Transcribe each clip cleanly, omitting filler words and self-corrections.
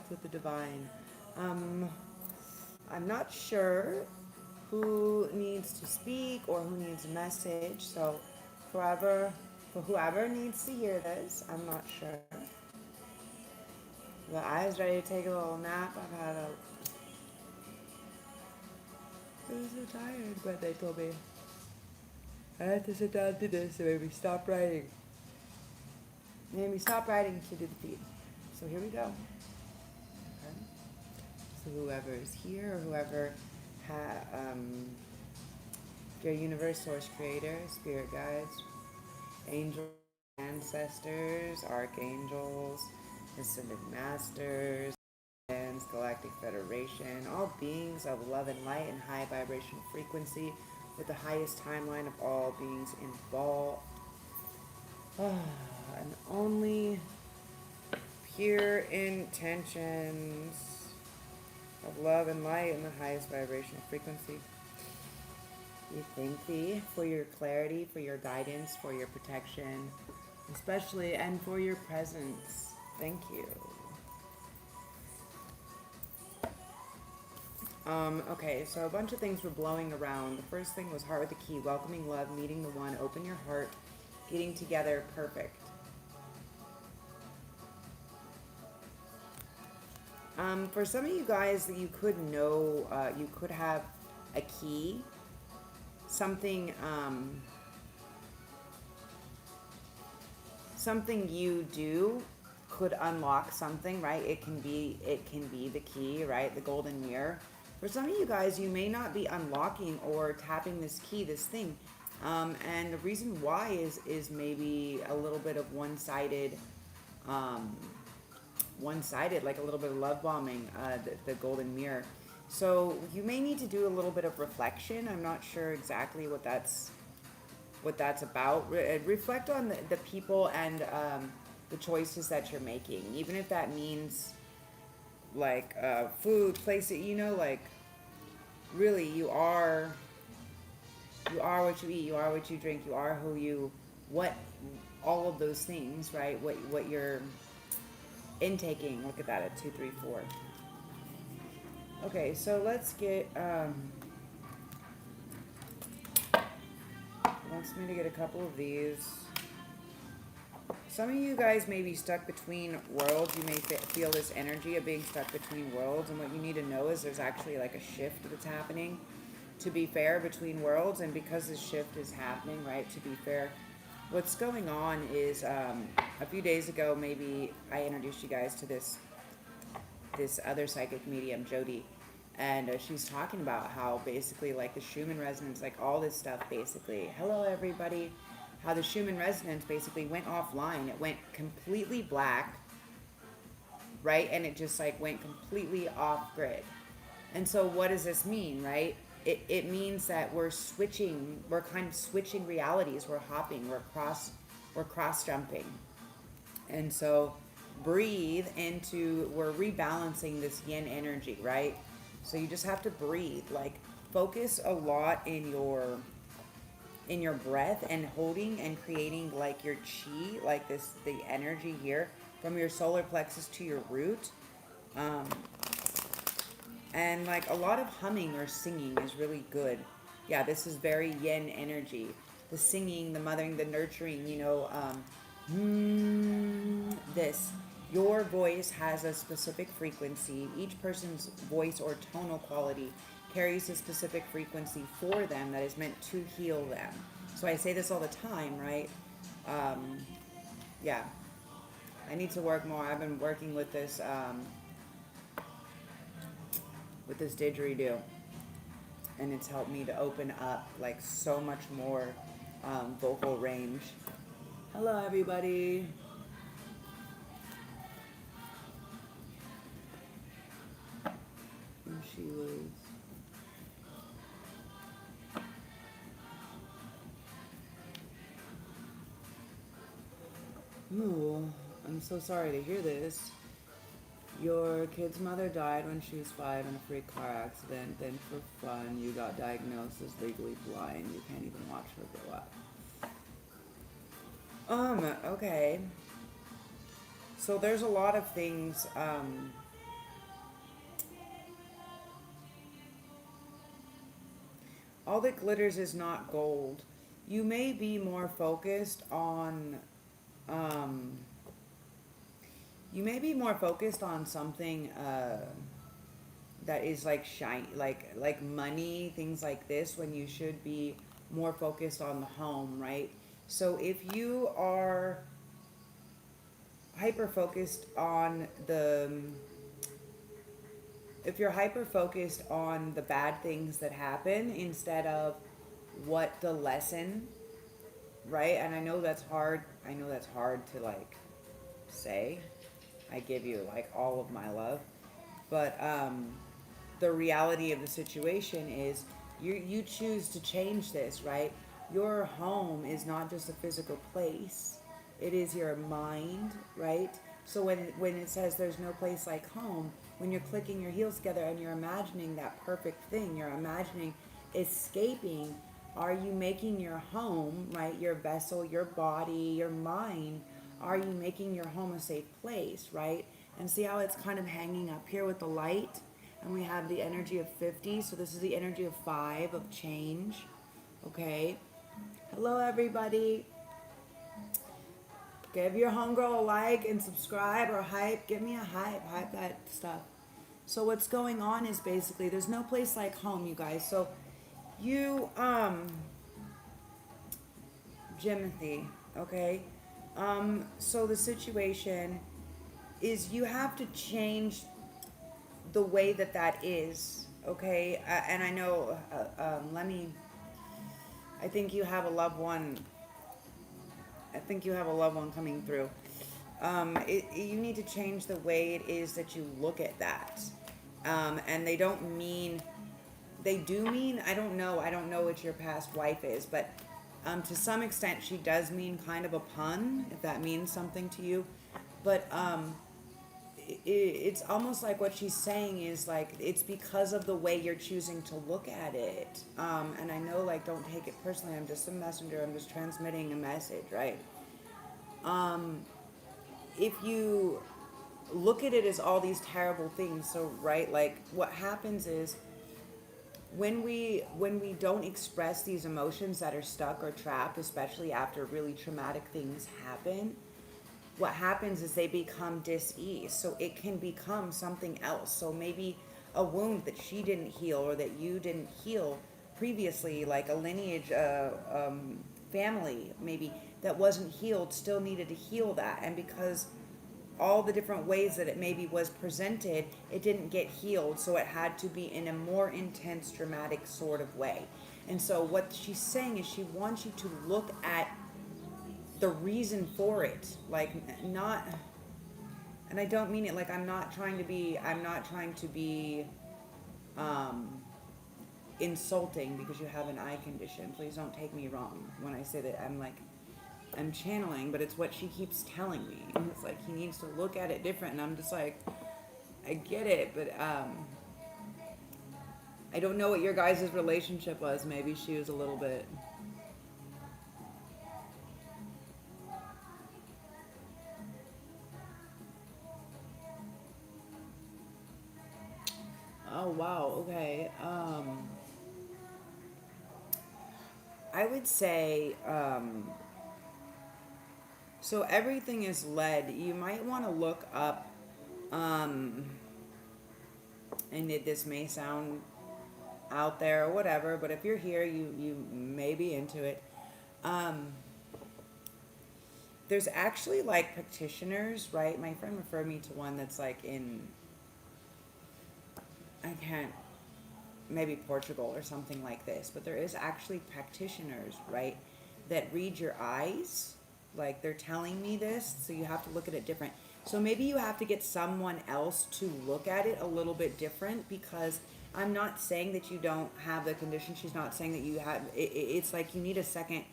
connect with the divine. I'm not sure who needs to speak or who needs a message. So, for whoever needs to hear this, I'm not sure. But I was ready to take a little nap. I was so tired when they told me I had to sit down to this. They made me stop writing. They made me stop writing to do the feed. So here we go. Okay. So whoever is here or whoever your universe, source creator, spirit guides, angels, ancestors, archangels, ascended masters, galactic federation, all beings of love and light and high vibrational frequency with the highest timeline of all beings involved. And only pure intentions of love and light and the highest vibrational frequency. We thank thee for your clarity, for your guidance, for your protection, especially, and for your presence. Thank you. Okay, so a bunch of things were blowing around. The first thing was heart with the key, welcoming love, meeting the one, open your heart, getting together, perfect. For some of you guys that you could know, you could have a key, something you do could unlock something, right? It can be the key, right? The golden mirror. For some of you guys, you may not be unlocking or tapping this key, this thing. And the reason why is maybe a little bit of one-sided, like a little bit of love bombing, the golden mirror. So you may need to do a little bit of reflection. I'm not sure exactly what that's about. Reflect on the people and the choices that you're making, even if that means like food, place it, like really you are what you eat, you are what you drink, you are what all of those things, right? What you're intaking. Look at that at 2, 3, 4. Okay, so let's get wants me to get a couple of these. Some of you guys may be stuck between worlds. You may feel this energy of being stuck between worlds, and what you need to know is there's actually like a shift that's happening, to be fair, between worlds. And because this shift is happening, right, to be fair, what's going on is a few days ago, maybe I introduced you guys to this other psychic medium, Jody, and she's talking about how basically like the Schumann resonance, like all this stuff basically, hello everybody, how the Schumann resonance basically went offline. It went completely black, right? And it just like went completely off grid. And so what does this mean, right? It means that we're kind of switching realities. We're hopping, we're cross jumping. And so breathe into, we're rebalancing this yin energy, right? So you just have to breathe, like focus a lot in your breath and holding and creating like your chi, like the energy here from your solar plexus to your root. And like a lot of humming or singing is really good. Yeah, this is very yin energy. The singing, the mothering, the nurturing, this. Your voice has a specific frequency. Each person's voice or tonal quality carries a specific frequency for them that is meant to heal them. So I say this all the time, right? Yeah. I need to work more. I've been working with this didgeridoo, and it's helped me to open up like so much more vocal range. Hello, everybody. And she was. Ooh, I'm so sorry to hear this. Your kid's mother died when she was 5 in a freak car accident. Then for fun, you got diagnosed as legally blind. You can't even watch her grow up. Okay. So there's a lot of things, all that glitters is not gold. You may be more focused on, um, you may be more focused on something, that is like shiny, like money, things like this, when you should be more focused on the home, right? So if you are hyper focused on the, if you're hyper focused on the bad things that happen instead of what the lesson, right? And I know that's hard. I know that's hard to like say. I give you like all of my love, but the reality of the situation is you choose to change this, right? Your home is not just a physical place, it is your mind, right? So when it says there's no place like home, when you're clicking your heels together and you're imagining that perfect thing, you're imagining escaping, are you making your home, right, your vessel, your body, your mind, are you making your home a safe place, right? And see how it's kind of hanging up here with the light? And we have the energy of 50, so this is the energy of 5, of change, okay? Hello, everybody. Give your homegirl a like and subscribe or hype. Give me a hype that stuff. So what's going on is basically there's no place like home, you guys. So you, Jimothy, okay? So the situation is you have to change the way that that is, okay? And I know, I think you have a loved one. I think you have a loved one coming through. You need to change the way it is that you look at that. And they don't mean, they do mean, I don't know what your past wife is, but to some extent she does mean kind of a pun, if that means something to you. But it's almost like what she's saying is like it's because of the way you're choosing to look at it. And I know, like, don't take it personally, I'm just a messenger, I'm just transmitting a message, right? If you look at it as all these terrible things, so right, like what happens is when we don't express these emotions that are stuck or trapped, especially after really traumatic things happen, what happens is they become dis-ease. So it can become something else. So maybe a wound that she didn't heal or that you didn't heal previously, like a lineage, family maybe that wasn't healed, still needed to heal that. And because all the different ways that it maybe was presented, it didn't get healed. So it had to be in a more intense, dramatic sort of way. And so what she's saying is she wants you to look at the reason for it, like not, and I don't mean it like I'm not trying to be insulting because you have an eye condition. Please don't take me wrong when I say that. I'm channeling, but it's what she keeps telling me. And it's like he needs to look at it different, and I'm just like, I get it, but I don't know what your guys' relationship was. Maybe she was a little bit. Oh wow, okay. I would say, so everything is led. You might want to look up, and this may sound out there or whatever, but if you're here, you may be into it. There's actually like practitioners, right? My friend referred me to one that's like in, I can't, maybe Portugal or something like this, but there is actually practitioners, right, that read your eyes. Like they're telling me this, so you have to look at it different. So maybe you have to get someone else to look at it a little bit different, because I'm not saying that you don't have the condition. She's not saying that you have, it's like you need a second,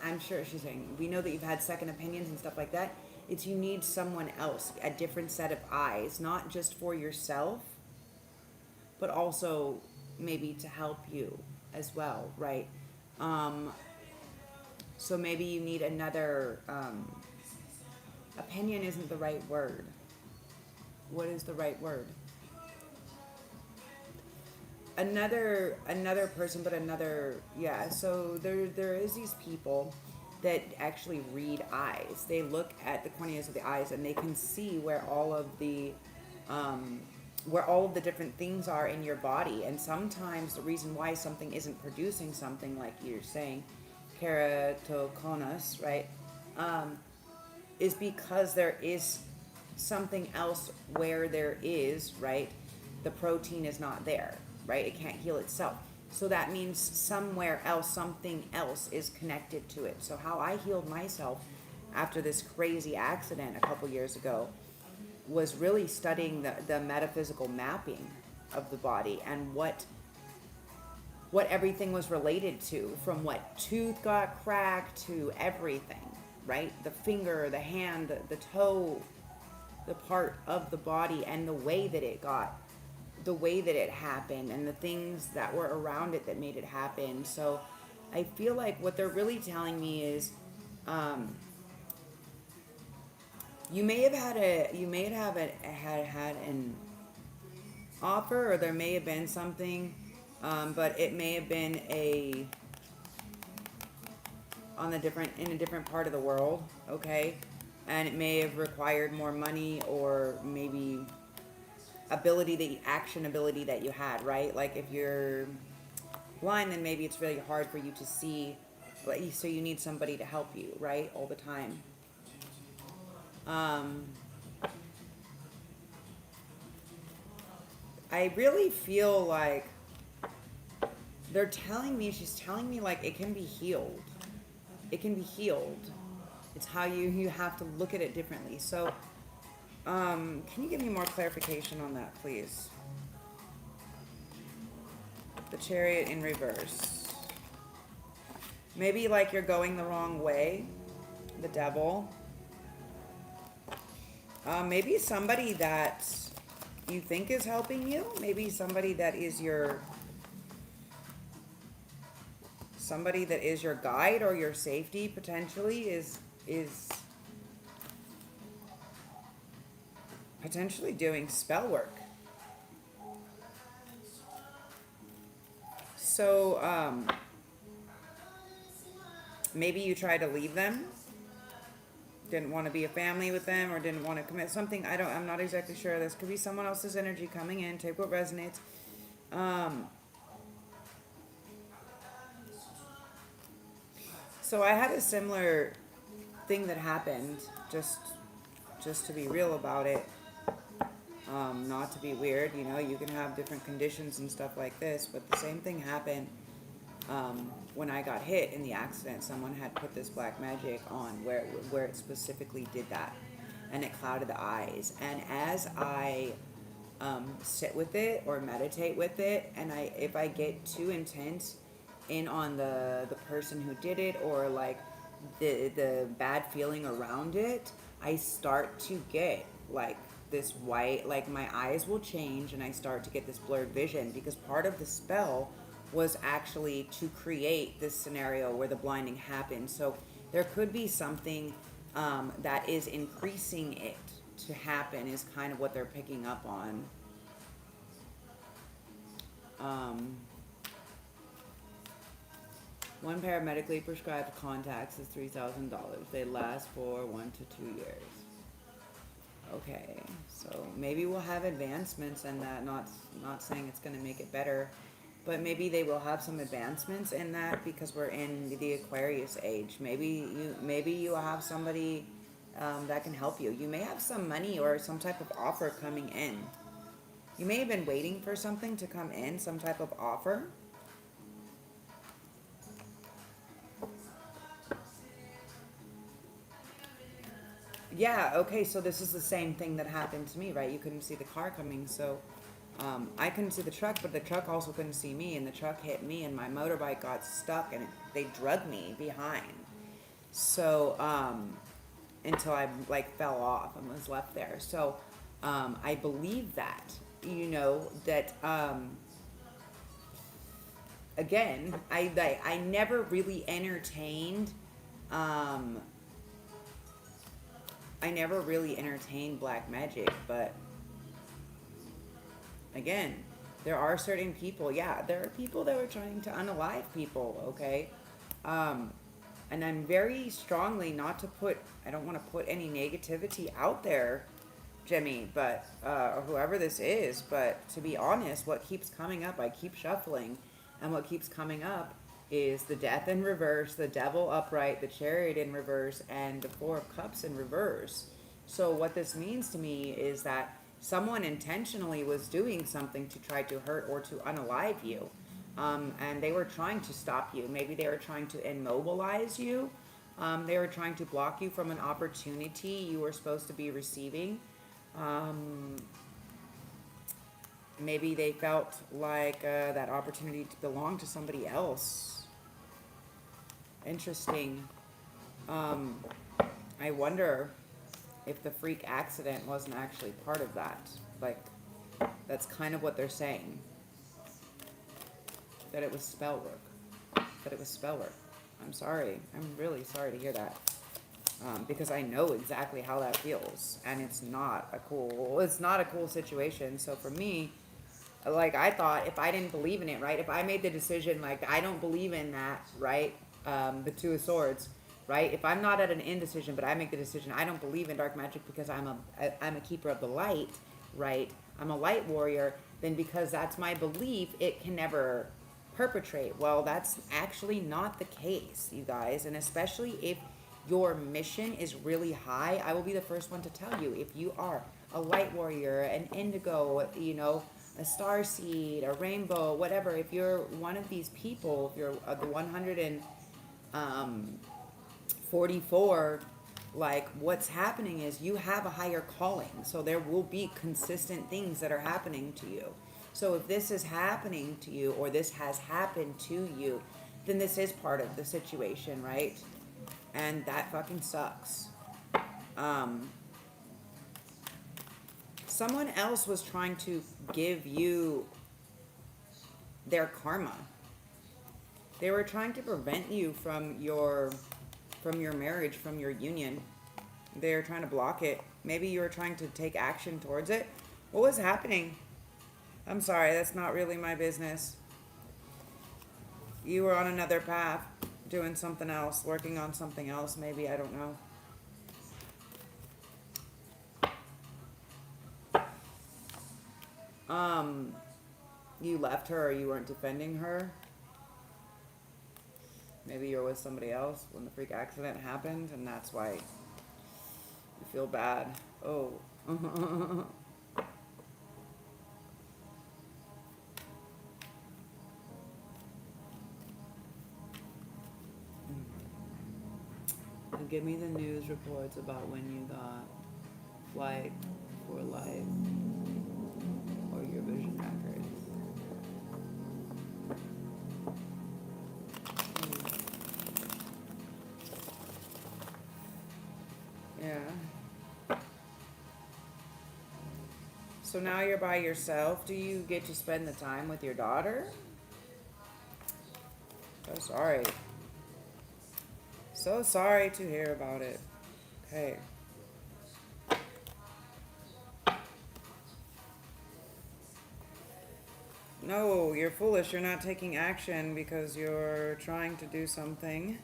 I'm sure she's saying, we know that you've had second opinions and stuff like that. It's you need someone else, a different set of eyes, not just for yourself, but also maybe to help you as well, right? So maybe you need another, opinion isn't the right word. What is the right word? another person, but another, yeah. So there is these people that actually read eyes. They look at the corneas of the eyes and they can see um, where all of the different things are in your body. And sometimes the reason why something isn't producing something, like you're saying, keratoconus, right, is because there is something else where there is, right, the protein is not there, right? It can't heal itself. So that means somewhere else, something else is connected to it. So how I healed myself after this crazy accident a couple years ago was really studying the metaphysical mapping of the body and what everything was related to, from what tooth got cracked to everything, right? The finger, the hand, the toe, the part of the body, and the way that it happened, and the things that were around it that made it happen. So I feel like what they're really telling me is, you may have had an offer, or there may have been something, but it may have been in a different part of the world, okay? And it may have required more money, or maybe action ability that you had, right? Like if you're blind, then maybe it's really hard for you to see, so you need somebody to help you, right? All the time. I really feel like she's telling me like it can be healed. It can be healed. It's how you have to look at it differently. So, can you give me more clarification on that, please? The Chariot in reverse. Maybe like you're going the wrong way. The Devil. Maybe somebody that you think is helping you. Maybe somebody that is your guide or your safety, potentially is potentially doing spell work. So maybe you try to leave them, didn't want to be a family with them, or didn't want to commit something. I'm not exactly sure. This could be someone else's energy coming in. Take what resonates. So I had a similar thing that happened, just to be real about it, not to be weird. You can have different conditions and stuff like this, but the same thing happened when I got hit in the accident. Someone had put this black magic on where it specifically did that, and it clouded the eyes. And as I sit with it or meditate with it, and if I get too intense in on the person who did it, or like the bad feeling around it, I start to get like this white, like my eyes will change, and I start to get this blurred vision, because part of the spell was actually to create this scenario where the blinding happened. So there could be something that is increasing it to happen, is kind of what they're picking up on. One pair of medically prescribed contacts is $3,000. They last for 1 to 2 years. Okay, so maybe we'll have advancements in that. Not saying it's going to make it better, but maybe they will have some advancements in that, because we're in the Aquarius age. Maybe you will have somebody that can help you. You may have some money or some type of offer coming in. You may have been waiting for something to come in, some type of offer. Yeah, okay, so this is the same thing that happened to me, right? You couldn't see the car coming, so I couldn't see the truck, but the truck also couldn't see me, and the truck hit me, and my motorbike got stuck, and they dragged me behind. So, until I like fell off and was left there. So, I believe that, again, I never really entertained, black magic, but again, There are certain people, yeah, there are people that are trying to unalive people, okay? And I'm very strongly not to put, I don't want to put any negativity out there, Jimmy, but, or whoever this is, but to be honest, what keeps coming up, I keep shuffling, and what keeps coming up is the Death in reverse, the Devil upright, the Chariot in reverse, and the Four of Cups in reverse. So what this means to me is that someone intentionally was doing something to try to hurt or to unalive you. And they were trying to stop you. Maybe they were trying to immobilize you. They were trying to block you from an opportunity you were supposed to be receiving. Maybe they felt like that opportunity belonged to somebody else. Interesting. I wonder if the freak accident wasn't actually part of that. Like, that's kind of what they're saying. That it was spell work. That it was spell work. I'm sorry. I'm really sorry to hear that. Because I know exactly how that feels. And it's not a cool situation. So for me, like, I thought if I didn't believe in it, right? If I made the decision, like, I don't believe in that, right? The Two of Swords, right? If I'm not at an indecision, but I make the decision, I don't believe in dark magic because I'm a keeper of the light, right? I'm a light warrior, then because that's my belief, it can never perpetrate. Well, that's actually not the case, you guys. And especially if your mission is really high, I will be the first one to tell you, if you are a light warrior, an indigo, you know, a star seed, a rainbow, whatever, if you're one of these people, if you're the 144, like, what's happening is you have a higher calling. So there will be consistent things that are happening to you. So if this is happening to you, or this has happened to you, then this is part of the situation, right? And that fucking sucks. Someone else was trying to give you their karma. They were trying to prevent you from your marriage, from your union. They were trying to block it. Maybe you were trying to take action towards it. What was happening? I'm sorry, that's not really my business. You were on another path, doing something else, working on something else, maybe, I don't know. You left her, or you weren't defending her. Maybe you were with somebody else when the freak accident happened, and that's why you feel bad. Oh. And give me the news reports about when you got flight for life or your vision records. Yeah. So now you're by yourself. Do you get to spend the time with your daughter? So sorry. So sorry to hear about it. Okay. No, you're foolish. You're not taking action because you're trying to do something.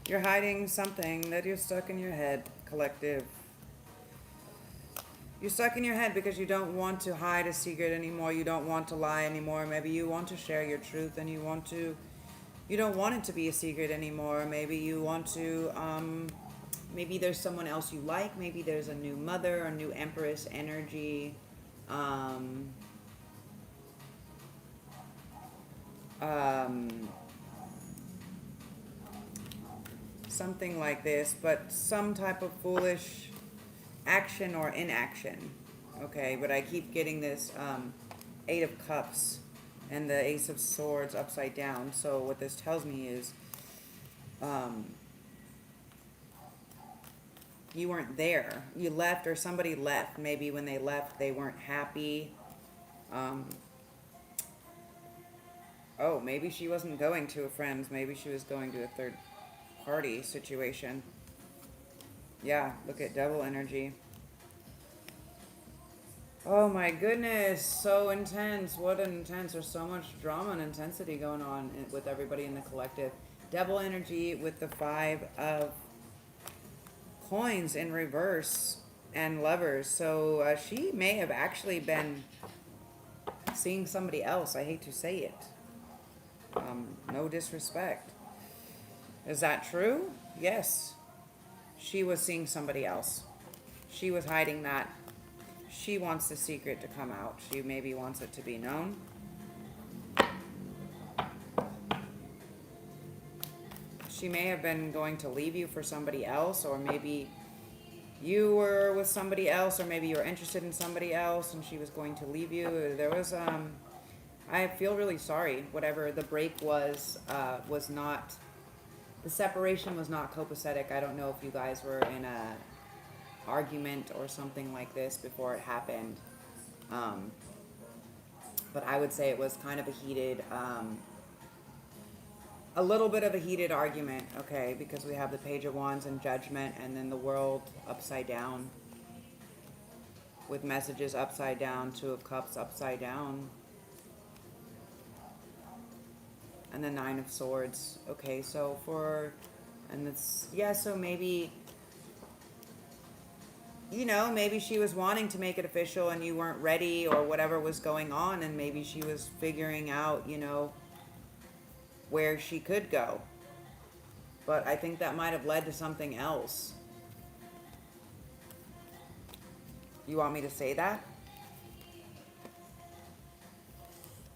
You're hiding something that you're stuck in your head, collective. You're stuck in your head because you don't want to hide a secret anymore. You don't want to lie anymore. Maybe you want to share your truth and you don't want it to be a secret anymore. Maybe you want to, maybe there's someone else you like. Maybe there's a new mother, a new empress energy. Something like this, but some type of foolish action or inaction. Okay, but I keep getting this Eight of Cups and the Ace of Swords upside down. So what this tells me is you weren't there. You left, or somebody left. Maybe when they left, they weren't happy. Oh, maybe she wasn't going to a friend's. Maybe she was going to a third party situation. Yeah, look at devil energy. Oh my goodness, so intense. What an intense. There's so much drama and intensity going on with everybody in the collective. Devil energy with the 5 of coins in reverse and lovers. So she may have actually been seeing somebody else. I hate to say it. No disrespect. Is that true? Yes. She was seeing somebody else. She was hiding that. She wants the secret to come out. She maybe wants it to be known. She may have been going to leave you for somebody else, or maybe you were with somebody else, or maybe you were interested in somebody else and she was going to leave you. There was, I feel really sorry. Whatever the break was not, the separation was not copacetic. I don't know if you guys were in a argument or something like this before it happened. But I would say it was kind of a heated, a little bit of a heated argument, okay, because we have the Page of Wands and Judgment, and then the World upside down with messages upside down, 2 of Cups upside down, and the 9 of Swords. Okay, so and it's, yeah, so maybe, you know, maybe she was wanting to make it official and you weren't ready, or whatever was going on, and maybe she was figuring out, you know, where she could go. But I think that might have led to something else. You want me to say that?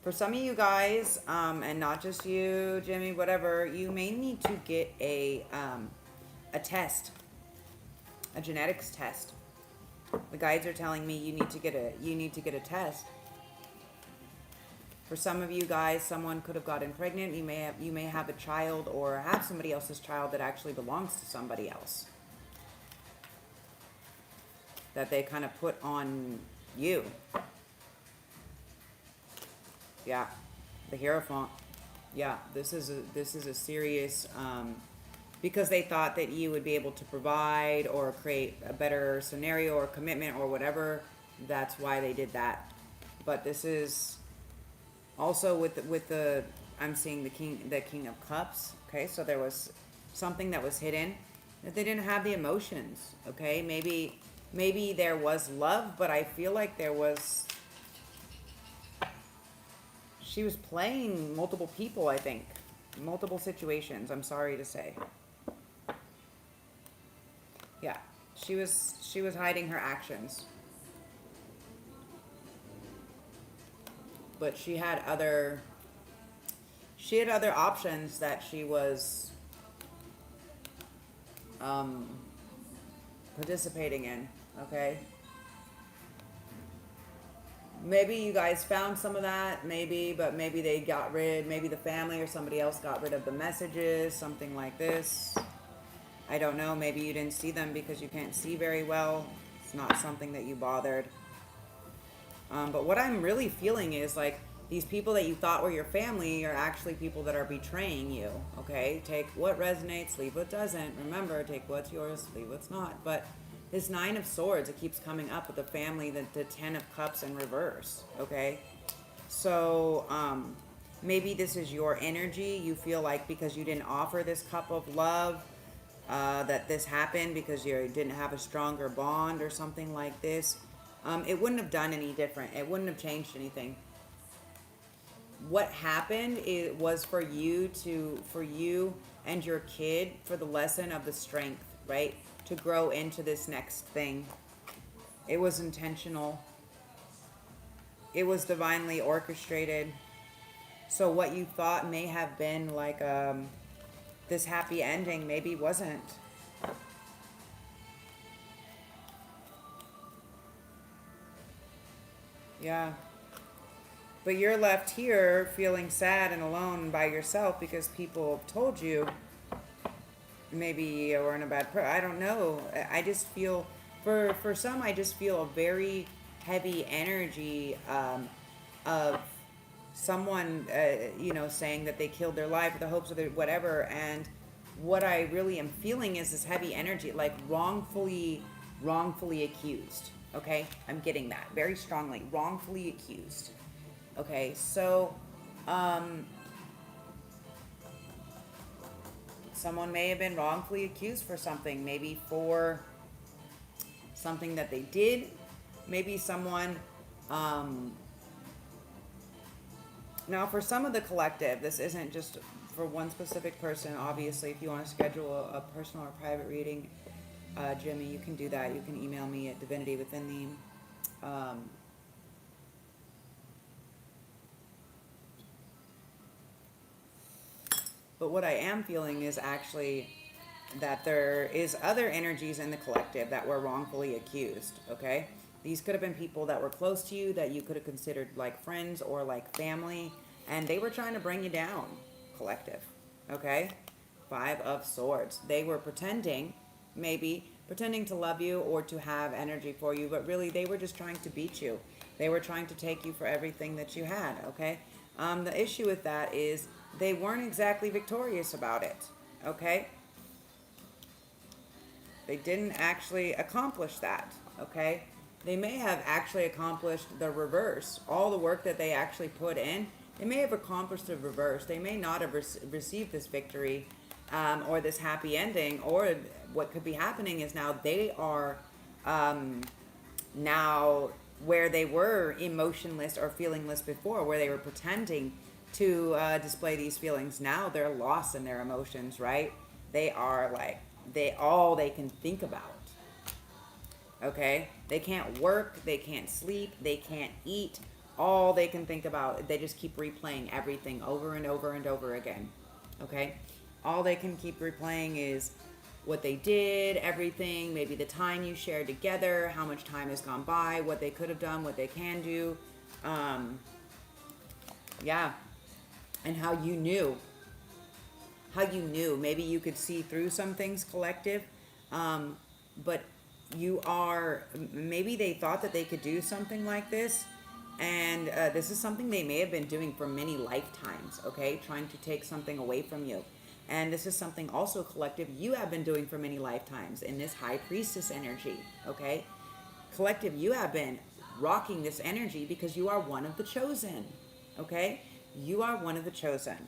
For some of you guys, and not just you, Jimmy, whatever, you may need to get a test, a genetics test. The guides are telling me you need to get a test. For some of you guys, someone could have gotten pregnant. You may have a child or have somebody else's child that actually belongs to somebody else, that they kind of put on you. Yeah, the Hierophant. Yeah, this is a serious, because they thought that you would be able to provide or create a better scenario or commitment or whatever. That's why they did that. But this is also with the I'm seeing the King of Cups. Okay, so there was something that was hidden, that they didn't have the emotions. Okay, maybe there was love, but I feel like she was playing multiple people, I think. Multiple situations, I'm sorry to say. Yeah, she was hiding her actions. But she had other options that she was participating in, okay? Maybe you guys found some of that, but maybe they got rid, maybe the family or somebody else got rid of the messages, something like this. I don't know, maybe you didn't see them because you can't see very well. It's not something that you bothered. But what I'm really feeling is like these people that you thought were your family are actually people that are betraying you, okay? Take what resonates, leave what doesn't. Remember, take what's yours, leave what's not. But this 9 of Swords, it keeps coming up with the family, the 10 of Cups in reverse, okay? So maybe this is your energy. You feel like because you didn't offer this cup of love, that this happened because you didn't have a stronger bond or something like this. It wouldn't have done any different. It wouldn't have changed anything. What happened was for you and your kid, for the lesson of the strength, right? To grow into this next thing. It was intentional. It was divinely orchestrated. So what you thought may have been like this happy ending maybe wasn't. Yeah. But you're left here feeling sad and alone by yourself because people told you maybe you were in a bad I don't know. I just feel, for some, I just feel a very heavy energy of someone, saying that they killed their life with the hopes of their whatever. And what I really am feeling is this heavy energy, like wrongfully accused. Okay, I'm getting that very strongly. Wrongfully accused. Okay, so someone may have been wrongfully accused for something, maybe for something that they did. Maybe someone, now for some of the collective, this isn't just for one specific person. Obviously, if you want to schedule a personal or private reading, Jimmy, you can do that. You can email me at DivinityWithinThee. But what I am feeling is actually that there is other energies in the collective that were wrongfully accused, okay? These could have been people that were close to you, that you could have considered like friends or like family, and they were trying to bring you down, collective, okay? 5 of Swords. They were pretending, maybe pretending to love you or to have energy for you, but really they were just trying to beat you. They were trying to take you for everything that you had, okay? The issue with that is they weren't exactly victorious about it, okay? They didn't actually accomplish that, okay? They may have actually accomplished the reverse. All the work that they actually put in, they may have accomplished the reverse. They may not have received this victory or this happy ending, or what could be happening is now they are now where they were emotionless or feelingless before, where they were pretending to display these feelings. Now they're lost in their emotions, right? They are like, all they can think about, okay? They can't work, they can't sleep, they can't eat. All they can think about, they just keep replaying everything over and over and over again, okay? All they can keep replaying is what they did, everything, maybe the time you shared together, how much time has gone by, what they could have done, what they can do, yeah, and how you knew. Maybe you could see through some things, collective, but maybe they thought that they could do something like this, and this is something they may have been doing for many lifetimes, okay, trying to take something away from you. And this is something also, collective, you have been doing for many lifetimes in this High Priestess energy, okay? Collective, you have been rocking this energy because you are one of the chosen, okay? You are one of the chosen,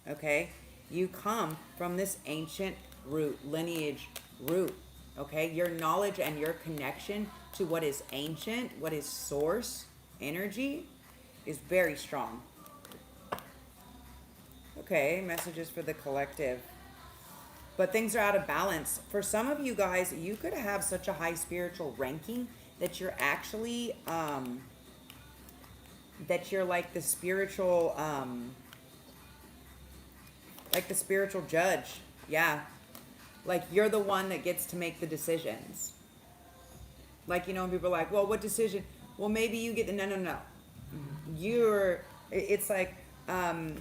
okay? You come from this ancient root, lineage root, okay? Your knowledge and your connection to what is ancient, what is source energy is very strong. Okay, messages for the collective. But things are out of balance. For some of you guys, you could have such a high spiritual ranking that you're actually, that you're like the spiritual, judge. Yeah. Like you're the one that gets to make the decisions. Like, you know, when people are like, well, what decision? Well, maybe you get the, no. It's like,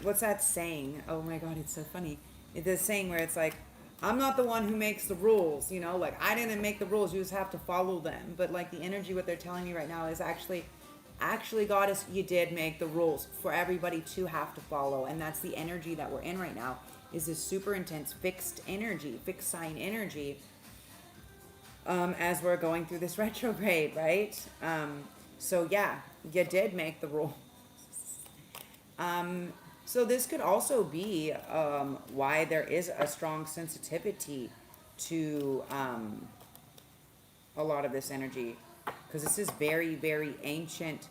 what's that saying? Oh my God, it's so funny. It's this saying where it's like, I'm not the one who makes the rules, you know, like I didn't make the rules, you just have to follow them. But like the energy, what they're telling me right now is actually, Goddess, you did make the rules for everybody to have to follow. And that's the energy that we're in right now, is this super intense fixed energy, fixed sign energy, as we're going through this retrograde, right? So yeah, you did make the rules. So this could also be why there is a strong sensitivity to a lot of this energy, because this is very, very ancient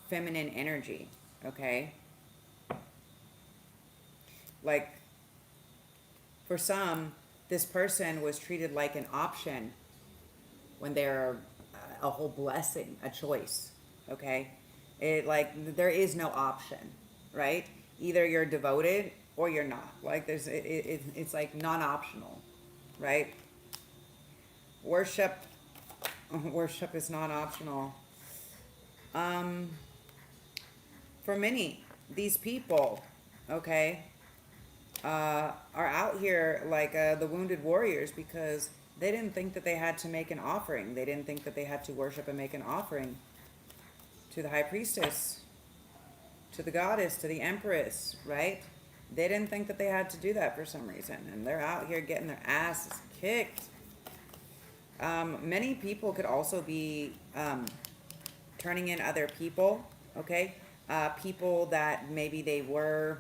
feminine energy, okay? Like, for some, this person was treated like an option when they're a whole blessing, a choice, okay? There is no option, right? Either you're devoted or you're not. Like it's like non-optional, right? Worship is non-optional. For many, these people, okay, are out here like the wounded warriors, because they didn't think that they had to make an offering. They didn't think that they had to worship and make an offering to the High Priestess, to the Goddess, to the Empress, right? They didn't think that they had to do that for some reason. And they're out here getting their asses kicked. Many people could also be turning in other people, okay? People that maybe they were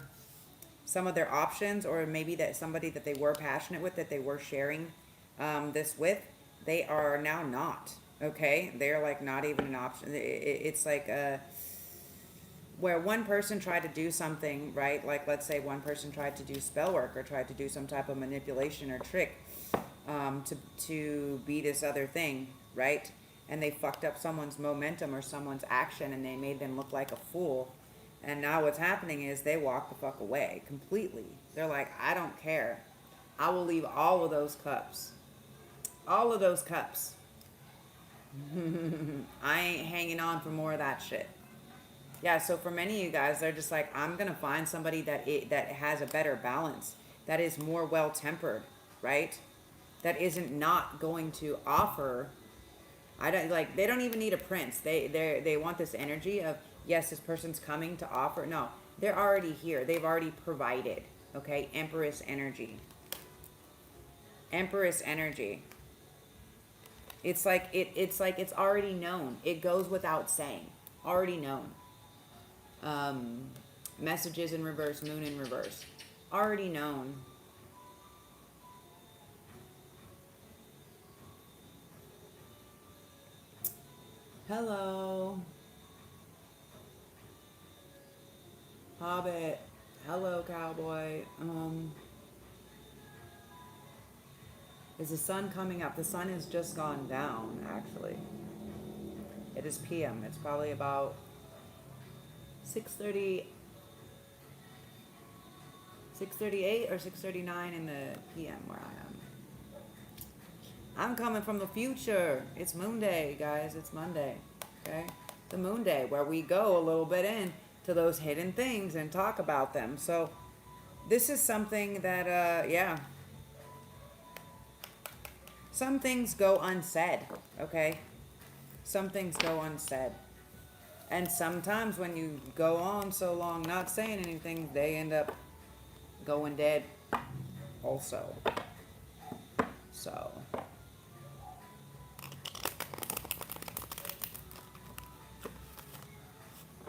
some of their options, or maybe that somebody that they were passionate with, that they were sharing this with, they are now not, okay? They're like not even an option. It's like where one person tried to do something, right? Like, let's say one person tried to do spell work or tried to do some type of manipulation or trick to be this other thing, right? And they fucked up someone's momentum or someone's action, and they made them look like a fool. And now what's happening is they walk the fuck away completely. They're like, I don't care. I will leave all of those cups. All of those cups. I ain't hanging on for more of that shit. Yeah, so for many of you guys, they're just like, I'm gonna find somebody that has a better balance, that is more well tempered, right? That isn't not going to offer. I don't like. They don't even need a prince. They want this energy of, yes, this person's coming to offer. No, they're already here. They've already provided. Okay, Empress energy. Empress energy. It's like it's like it's already known. It goes without saying. Already known. Messages in reverse, moon in reverse. Already known. Hello. Hobbit. Hello, cowboy. Is the sun coming up? The sun has just gone down, actually. It is PM. It's probably about 6:30, 6:38 or 6:39 in the PM where I am. I'm coming from the future. It's Moon Day, guys. It's Monday. Okay? The Moon Day, where we go a little bit in to those hidden things and talk about them. So this is something that, yeah. Some things go unsaid, okay? Some things go unsaid. And sometimes when you go on so long not saying anything, they end up going dead also. So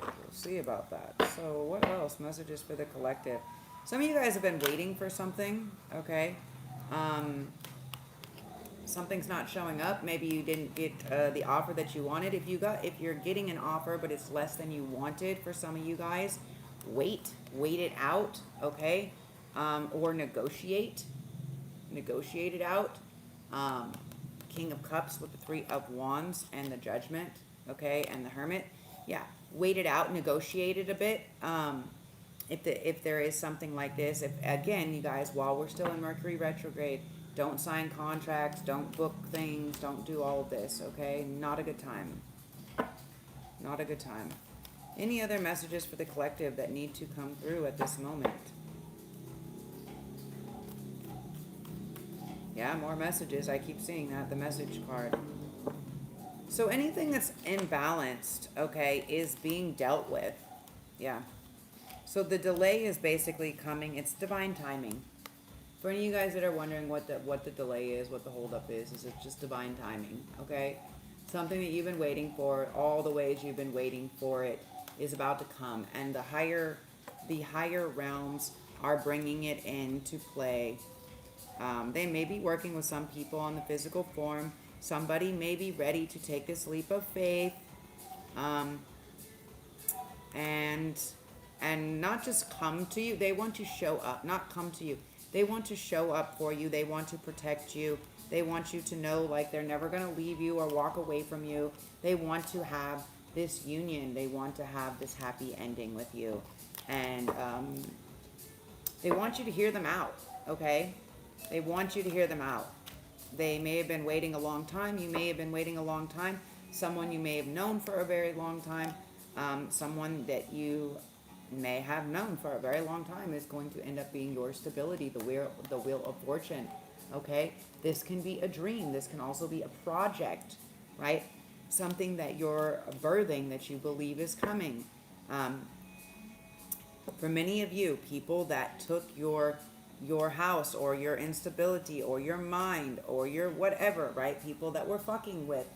we'll see about that. So what else? Messages for the collective. Some of you guys have been waiting for something, okay? Something's not showing up. Maybe you didn't get the offer that you wanted. If you're getting an offer but it's less than you wanted, for some of you guys, wait it out, okay? Or negotiate it out. King of Cups with the Three of Wands and the Judgment, okay, and the Hermit. Yeah, wait it out, negotiate it a bit. If there is something like this, if again, you guys, while we're still in Mercury retrograde, don't sign contracts, don't book things, don't do all of this, okay? Not a good time. Not a good time. Any other messages for the collective that need to come through at this moment? Yeah, more messages. I keep seeing that, the message card. So anything that's imbalanced, okay, is being dealt with. Yeah. So the delay is basically coming. It's divine timing. For any of you guys that are wondering what the delay is, what the holdup is it just divine timing, okay? Something that you've been waiting for, all the ways you've been waiting for it is about to come. And the higher realms are bringing it into play. They may be working with some people on the physical form. Somebody may be ready to take this leap of faith. And not just come to you. They want to show up, not come to you. They want to show up for you. They want to protect you. They want you to know like they're never going to leave you or walk away from you. They want to have this union. They want to have this happy ending with you. And they want you to hear them out, okay? They want you to hear them out. They may have been waiting a long time. You may have been waiting a long time. Someone you may have known for a very long time. Someone that you may have known for a very long time is going to end up being your stability, the wheel of fortune, okay? This can be a dream. This can also be a project, right? Something that you're birthing that you believe is coming. For many of you, people that took your your house or your instability or your mind or your whatever, right? People that we're fucking with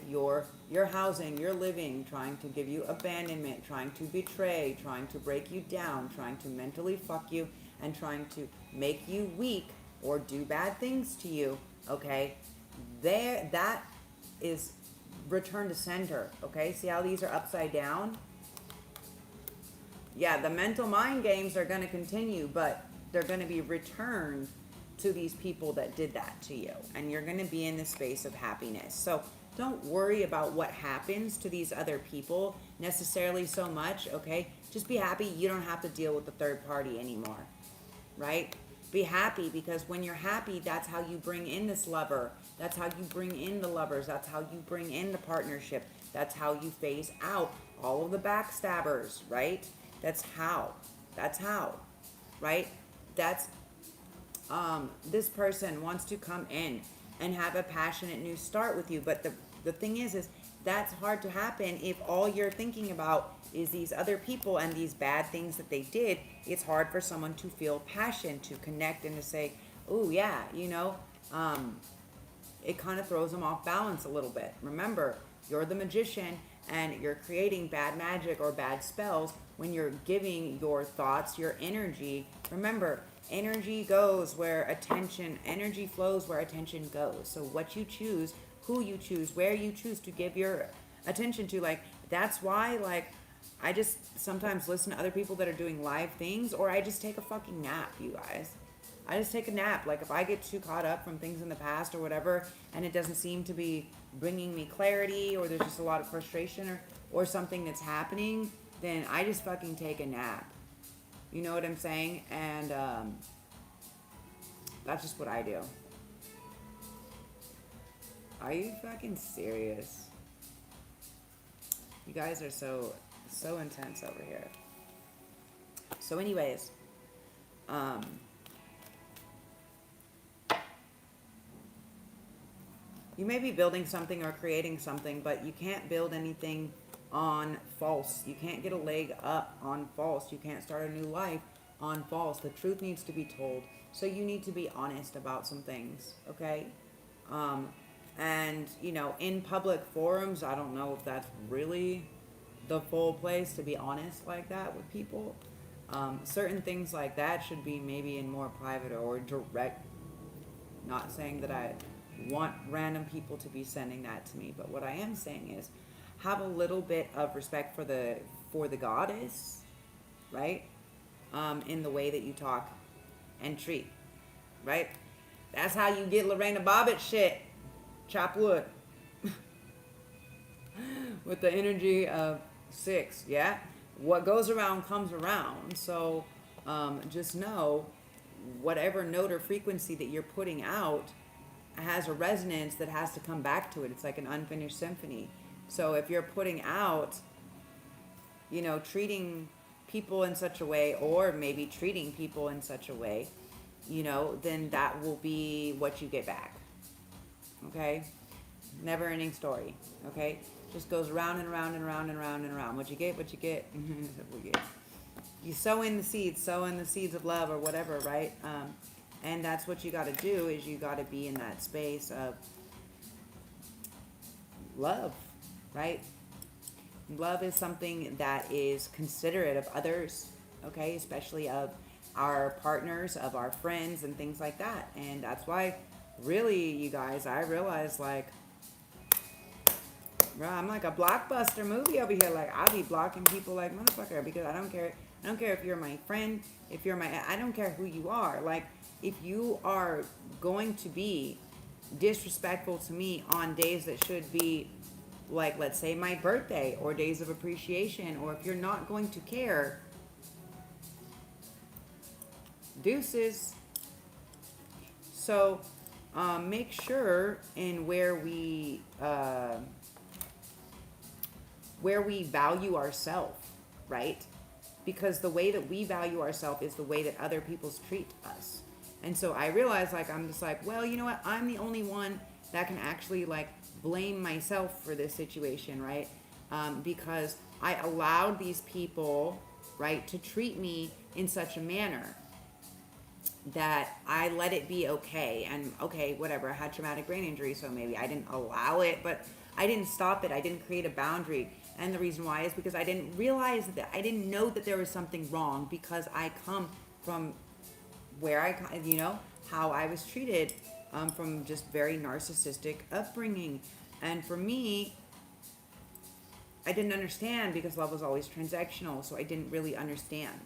your housing, your living, trying to give you abandonment, trying to betray, trying to break you down, trying to mentally fuck you, and trying to make you weak or do bad things to you, okay? That is return to center, okay? See how these are upside down? Yeah, the mental mind games are going to continue, but they're going to be returned to these people that did that to you. And you're going to be in the space of happiness. So don't worry about what happens to these other people necessarily so much, okay? Just be happy you don't have to deal with the third party anymore, right? Be happy, because when you're happy, that's how you bring in this lover. That's how you bring in the lovers. That's how you bring in the partnership. That's how you phase out all of the backstabbers, right? That's how, right? That's, this person wants to come in and have a passionate new start with you. But the thing is that's hard to happen if all you're thinking about is these other people and these bad things that they did. It's hard for someone to feel passion, to connect, and to say, oh yeah, you know, it kind of throws them off balance a little bit. Remember, you're the magician and you're creating bad magic or bad spells when you're giving your thoughts, your energy. Remember, energy goes where energy flows where attention goes. So what you choose, who you choose, where you choose to give your attention to, like, that's why, like, I just sometimes listen to other people that are doing live things, or I just take a fucking nap, you guys. I just take a nap. Like, if I get too caught up from things in the past or whatever, and it doesn't seem to be bringing me clarity, or there's just a lot of frustration or something that's happening, then I just fucking take a nap. You know what I'm saying? And that's just what I do. Are you fucking serious? You guys are so intense over here. So anyways, you may be building something or creating something, but you can't build anything on false. You can't get a leg up on false. You can't start a new life on false. The truth needs to be told. So you need to be honest about some things, okay? And, you know, in public forums, I don't know if that's really the full place to be honest like that with people. Certain things like that should be maybe in more private or direct. Not saying that I want random people to be sending that to me, but what I am saying is have a little bit of respect for the goddess, right? In the way that you talk and treat, right? That's how you get Lorena Bobbitt shit. Chop wood. With the energy of 6, yeah? What goes around comes around. So just know whatever note or frequency that you're putting out has a resonance that has to come back to it. It's like an unfinished symphony. So if you're putting out, you know, treating people in such a way, or maybe treating people in such a way, you know, then that will be what you get back. Okay? Never ending story. Okay? Just goes around and around and around and around and around. What you get, what you get. You sow in the seeds of love or whatever, right? And that's what you got to do, is you got to be in that space of love, right? Love is something that is considerate of others, okay? Especially of our partners, of our friends and things like that. And that's why, really, you guys, I realize, like, bro, I'm like a blockbuster movie over here. Like, I'll be blocking people like motherfucker, because I don't care if you're my friend, I don't care who you are. Like, if you are going to be disrespectful to me on days that should be, like, let's say my birthday or days of appreciation, or if you're not going to care, deuces. So make sure in where we value ourselves, right? Because the way that we value ourselves is the way that other people treat us. And so I realize, like, I'm just like, well, you know what? I'm the only one that can actually, like, blame myself for this situation, right? Because I allowed these people, right, to treat me in such a manner. that I let it be okay. And okay, whatever, I had traumatic brain injury, so maybe I didn't allow it, but I didn't stop it. I didn't create a boundary. And the reason why is because I didn't realize that, I didn't know that there was something wrong, because I come from where how I was treated, from just very narcissistic upbringing. And for me, I didn't understand, because love was always transactional, so I didn't really understand.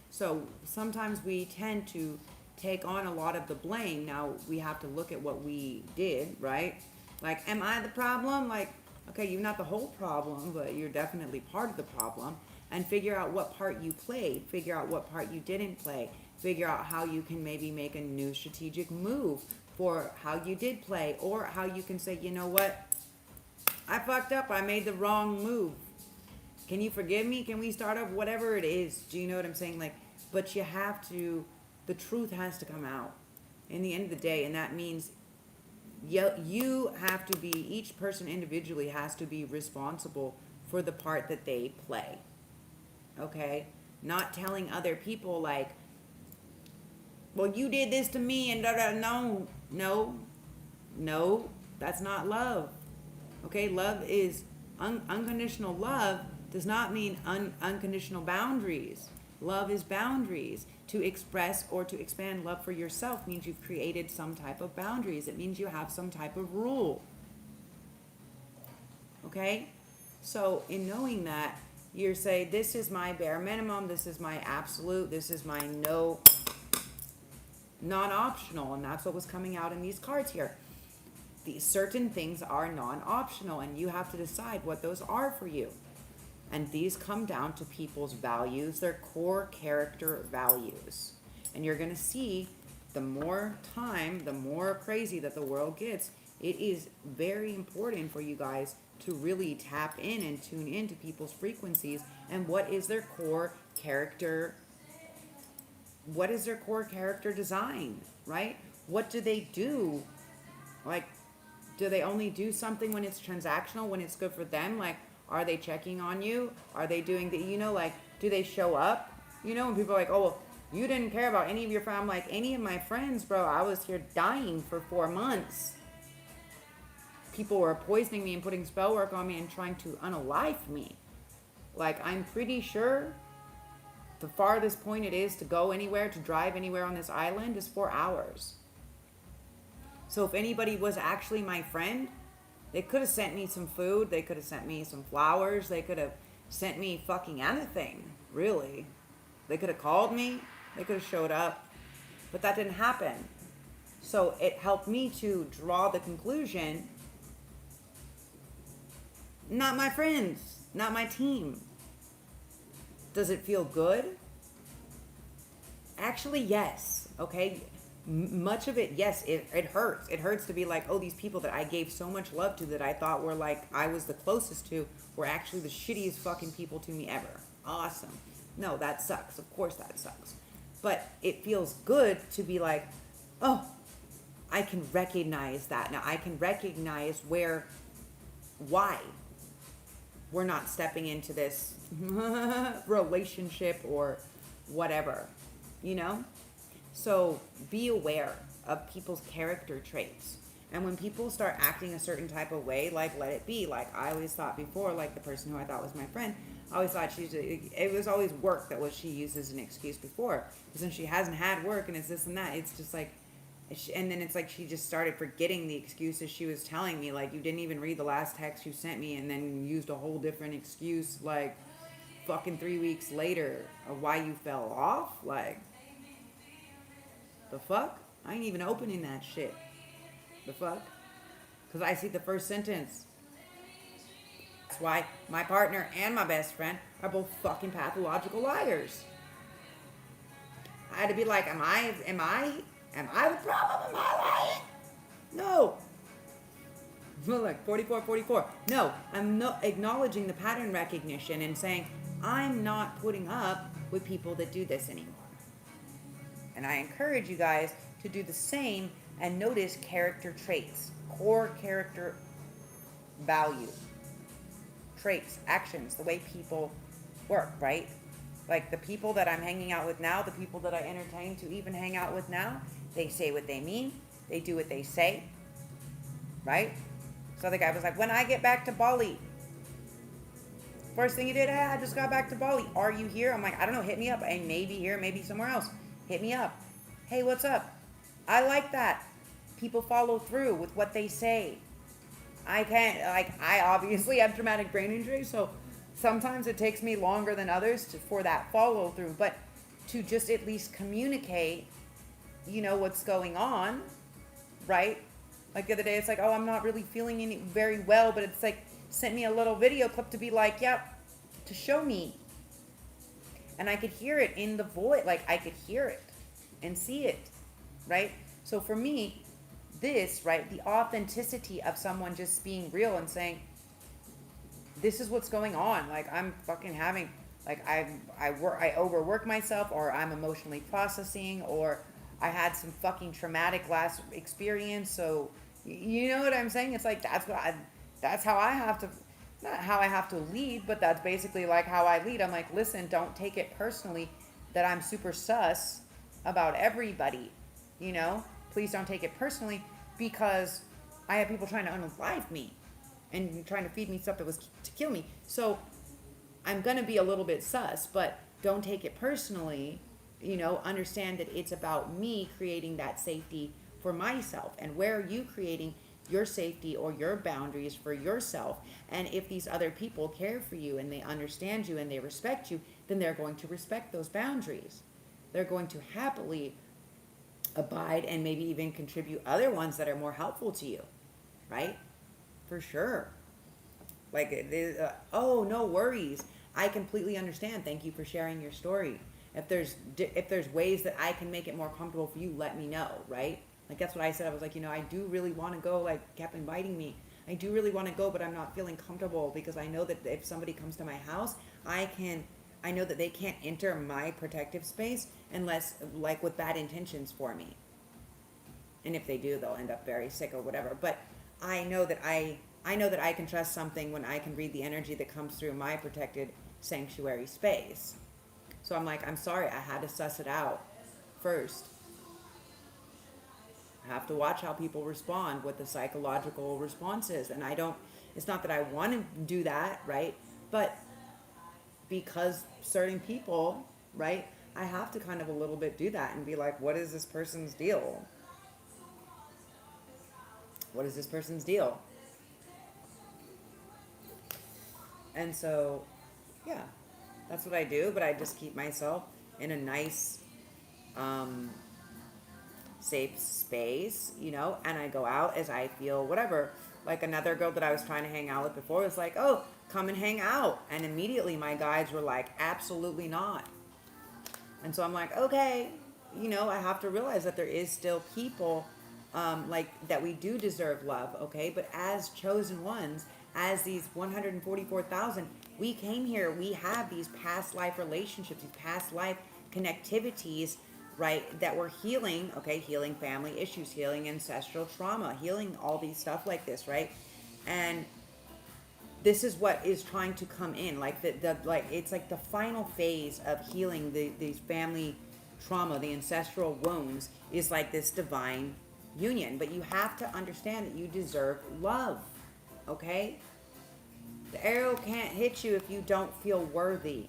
So sometimes we tend to take on a lot of the blame. Now we have to look at what we did, right? Like, am I the problem? Like, okay, you're not the whole problem, but you're definitely part of the problem. And figure out what part you played, figure out what part you didn't play, figure out how you can maybe make a new strategic move for how you did play, or how you can say, you know what, I fucked up, I made the wrong move. Can you forgive me? Can we start up? Whatever it is. Do you know what I'm saying? Like, but you have to, the truth has to come out in the end of the day. And that means you have to be, each person individually has to be responsible for the part that they play. Okay? Not telling other people like, well, you did this to me and no, that's not love. Okay? Love is unconditional love. Does not mean unconditional boundaries. Love is boundaries. To express or to expand love for yourself means you've created some type of boundaries. It means you have some type of rule. Okay? So in knowing that, you say, this is my bare minimum, this is my absolute, this is my no, non-optional. And that's what was coming out in these cards here. These certain things are non-optional, and you have to decide what those are for you. And these come down to people's values, their core character values. And you're going to see, the more time, the more crazy that the world gets, it is very important for you guys to really tap in and tune into people's frequencies and what is their core character, what is their core character design, right? What do they do? Like, do they only do something when it's transactional, when it's good for them? Like, are they checking on you? Are they doing the, like, do they show up? When people are like, oh, well, you didn't care about any of your friends. I'm like, any of my friends, bro, I was here dying for 4 months. People were poisoning me and putting spell work on me and trying to unalive me. Like, I'm pretty sure the farthest point it is to go anywhere, to drive anywhere on this island is 4 hours. So if anybody was actually my friend, they could have sent me some food. They could have sent me some flowers. They could have sent me fucking anything, really. They could have called me. They could have showed up. But that didn't happen. So it helped me to draw the conclusion, not my friends, not my team. Does it feel good? Actually, yes. Okay? Much of it, yes, it hurts. It hurts to be like, oh, these people that I gave so much love to, that I thought were like, I was the closest to, were actually the shittiest fucking people to me ever. Awesome. No, that sucks. Of course that sucks. But it feels good to be like, oh, I can recognize that. Now I can recognize why we're not stepping into this relationship or whatever, So be aware of people's character traits. And when people start acting a certain type of way, like, let it be. Like, I always thought before, like the person who I thought was my friend, I always thought it was always work that she used as an excuse before. But since she hasn't had work and it's this and that, it's just like, and then it's like she just started forgetting the excuses she was telling me. Like, you didn't even read the last text you sent me, and then used a whole different excuse, like, fucking 3 weeks later of why you fell off. Like, the fuck? I ain't even opening that shit. The fuck? Because I see the first sentence. That's why my partner and my best friend are both fucking pathological liars. I had to be like, am I the problem? Am I lying? No. Like 44. No, I'm not acknowledging the pattern recognition and saying, I'm not putting up with people that do this anymore. And I encourage you guys to do the same and notice character traits, core character value, traits, actions, the way people work, right? Like the people that I'm hanging out with now, the people that I entertain to even hang out with now, they say what they mean. They do what they say. Right? So the guy was like, when I get back to Bali, first thing he did, hey, I just got back to Bali. Are you here? I'm like, I don't know. Hit me up. I may be here, maybe somewhere else. Hit me up. Hey, what's up? I like that. People follow through with what they say. I can't, like, I obviously have traumatic brain injury, so sometimes it takes me longer than others for that follow through. But to just at least communicate, what's going on, right? Like the other day, it's like, oh, I'm not really feeling any very well, but it's like, sent me a little video clip to be like, yep, to show me. And I could hear it in the voice, like I could hear it and see it, right? So for me, this, right, the authenticity of someone just being real and saying, this is what's going on. Like I'm fucking having, like I overwork myself, or I'm emotionally processing, or I had some fucking traumatic last experience. So you know what I'm saying? It's like, that's how I have to, not how I have to lead, but that's basically like how I lead. I'm like, listen, don't take it personally that I'm super sus about everybody, please don't take it personally, because I have people trying to unalive me and trying to feed me stuff that was to kill me. So I'm going to be a little bit sus, but don't take it personally, understand that it's about me creating that safety for myself. And where are you creating your safety or your boundaries for yourself? And if these other people care for you and they understand you and they respect you, then they're going to respect those boundaries. They're going to happily abide and maybe even contribute other ones that are more helpful to you, right? For sure. Like, oh, no worries. I completely understand. Thank you for sharing your story. If there's ways that I can make it more comfortable for you, let me know, right? Like, that's what I said. I was like, I do really want to go, like, kept inviting me. I do really want to go, but I'm not feeling comfortable because I know that if somebody comes to my house, I know that they can't enter my protective space unless, like, with bad intentions for me. And if they do, they'll end up very sick or whatever. But I know that I can trust something when I can read the energy that comes through my protected sanctuary space. So I'm like, I'm sorry, I had to suss it out first. I have to watch how people respond, what the psychological response is. And it's not that I want to do that, right? But because certain people, right, I have to kind of a little bit do that and be like, what is this person's deal? What is this person's deal? And so, yeah, that's what I do. But I just keep myself in a nice, safe space, and I go out as I feel whatever. Like another girl that I was trying to hang out with before was like, oh, come and hang out. And immediately my guides were like, absolutely not. And so I'm like, okay, I have to realize that there is still people like that we do deserve love, okay? But as chosen ones, as these 144,000, we came here, we have these past life relationships, these past life connectivities, right, that we're healing, okay, healing family issues, healing ancestral trauma, healing all these stuff like this, right? And this is what is trying to come in, like it's like the final phase of healing these family trauma, the ancestral wounds, is like this divine union. But you have to understand that you deserve love, okay? The arrow can't hit you if you don't feel worthy.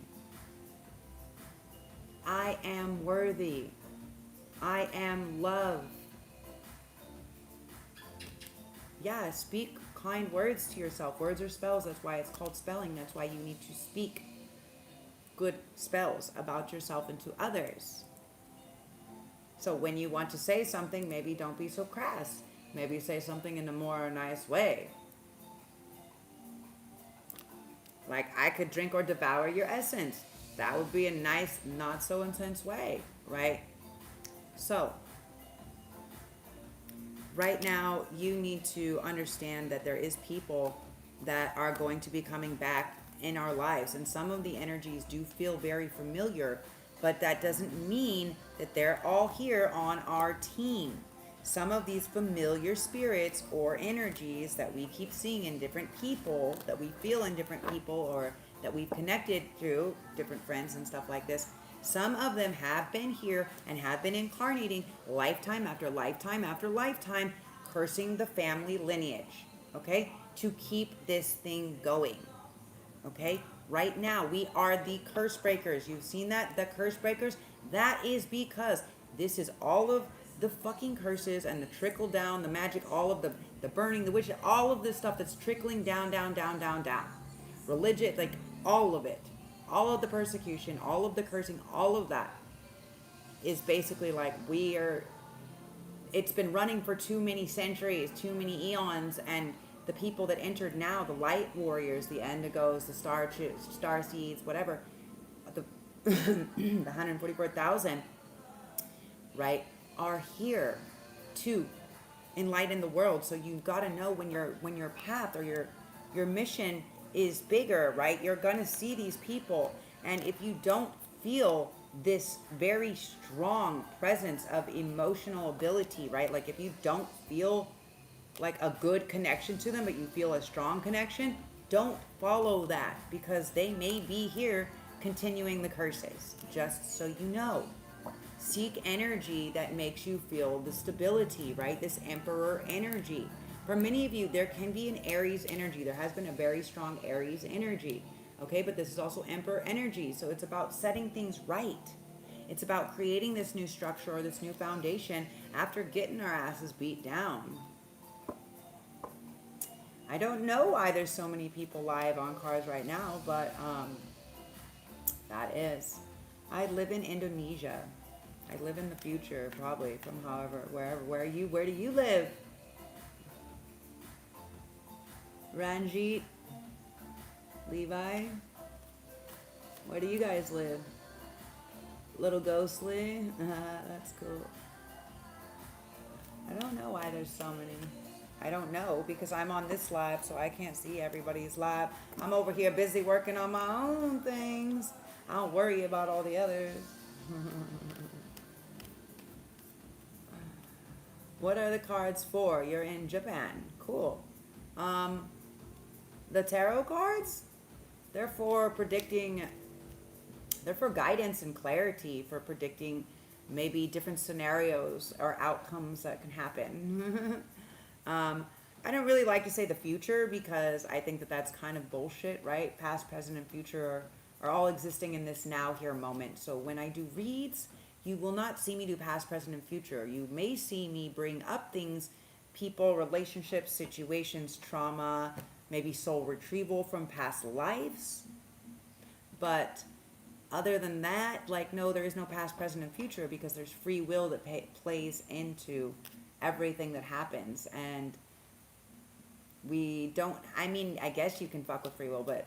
I am worthy. I am love. Yeah, speak kind words to yourself. Words are spells. That's why it's called spelling. That's why you need to speak good spells about yourself and to others. So when you want to say something, maybe don't be so crass. Maybe say something in a more nice way. Like, I could drink or devour your essence. That would be a nice, not so intense way, right? So, right now, you need to understand that there is people that are going to be coming back in our lives. And some of the energies do feel very familiar, but that doesn't mean that they're all here on our team. some of these familiar spirits or energies that we keep seeing in different people, that we feel in different people, or that we've connected through different friends and stuff like this, some of them have been here and have been incarnating lifetime after lifetime after lifetime, cursing the family lineage, okay, to keep this thing going, okay? Right now, we are the curse breakers. You've seen that, the curse breakers? That is because this is all of the fucking curses and the trickle down, the magic, all of the burning, the witch, all of this stuff that's trickling down, down, down, down, down. Religion, like all of it. All of the persecution, all of the cursing, all of that is basically like it's been running for too many centuries, too many eons, and the people that entered now, the light warriors, the indigos, the star seeds, whatever, the the 144,000, right, are here to enlighten the world. So you've got to know when your path or your mission is bigger, right? You're going to see these people, and if you don't feel this very strong presence of emotional ability, right? Like if you don't feel like a good connection to them, but you feel a strong connection, don't follow that, because they may be here continuing the curses, just so you know. Seek energy that makes you feel the stability, right? This emperor energy. For many of you, there can be an Aries energy. There has been a very strong Aries energy, okay? But this is also emperor energy, so it's about setting things right. It's about creating this new structure or this new foundation after getting our asses beat down. I don't know why there's so many people live on cards right now, but that is. I live in Indonesia. I live in the future, probably, from where do you live? Ranjit, Levi, where do you guys live? Little Ghostly, that's cool. I don't know why there's so many. I don't know, because I'm on this live, so I can't see everybody's live. I'm over here busy working on my own things. I don't worry about all the others. What are the cards for? You're in Japan. Cool. The tarot cards, they're for predicting, they're for guidance and clarity, for predicting maybe different scenarios or outcomes that can happen. I don't really like to say the future, because I think that that's kind of bullshit, right? Past, present, and future are all existing in this now, here moment. So when I do reads, you will not see me do past, present, and future. You may see me bring up things, people, relationships, situations, trauma, maybe soul retrieval from past lives. But other than that, like, no, there is no past, present, and future, because there's free will that plays into everything that happens. And we don't, I mean, I guess you can fuck with free will, but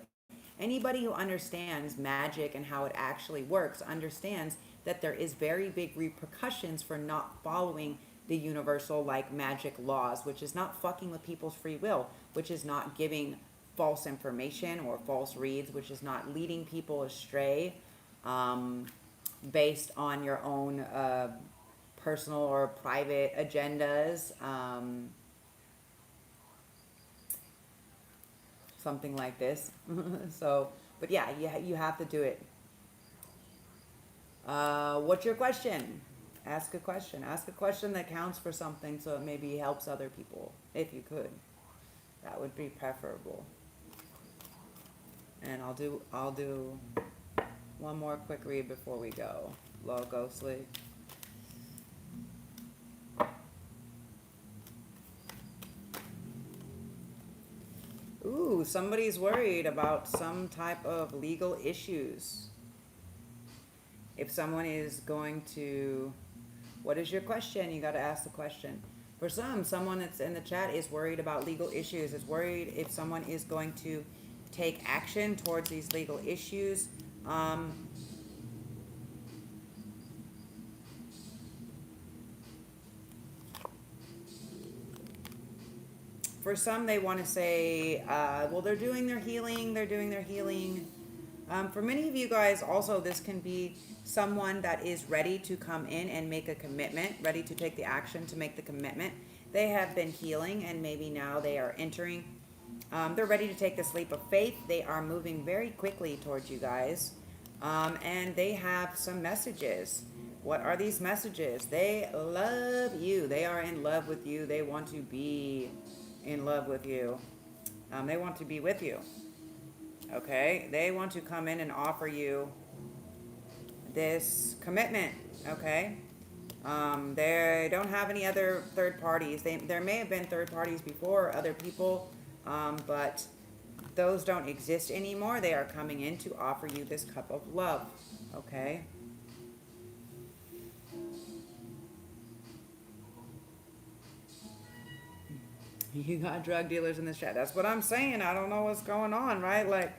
anybody who understands magic and how it actually works understands that there is very big repercussions for not following the universal, like, magic laws, which is not fucking with people's free will, which is not giving false information or false reads, which is not leading people astray based on your own personal or private agendas, something like this. So, but yeah, you have to do it. What's your question? Ask a question. Ask a question that counts for something, so it maybe helps other people, if you could. That would be preferable. And I'll do one more quick read before we go. Low Ghostly. Ooh, somebody's worried about some type of legal issues. If someone is going to, what is your question? You got to ask the question. For someone that's in the chat is worried about legal issues, is worried if someone is going to take action towards these legal issues. For some, they want to say, well, they're doing their healing. For many of you guys, also, this can be someone that is ready to come in and make a commitment, ready to take the action to make the commitment. They have been healing, and maybe now they are entering. They're ready to take this leap of faith. They are moving very quickly towards you guys. And they have some messages. What are these messages? They love you. They are in love with you. They want to be in love with you. They want to be with you. Okay? They want to come in and offer you this commitment. Okay? They don't have any other third parties. There may have been third parties before, other people, but those don't exist anymore. They are coming in to offer you this cup of love. Okay? You got drug dealers in this chat. That's what I'm saying. I don't know what's going on, right? Like,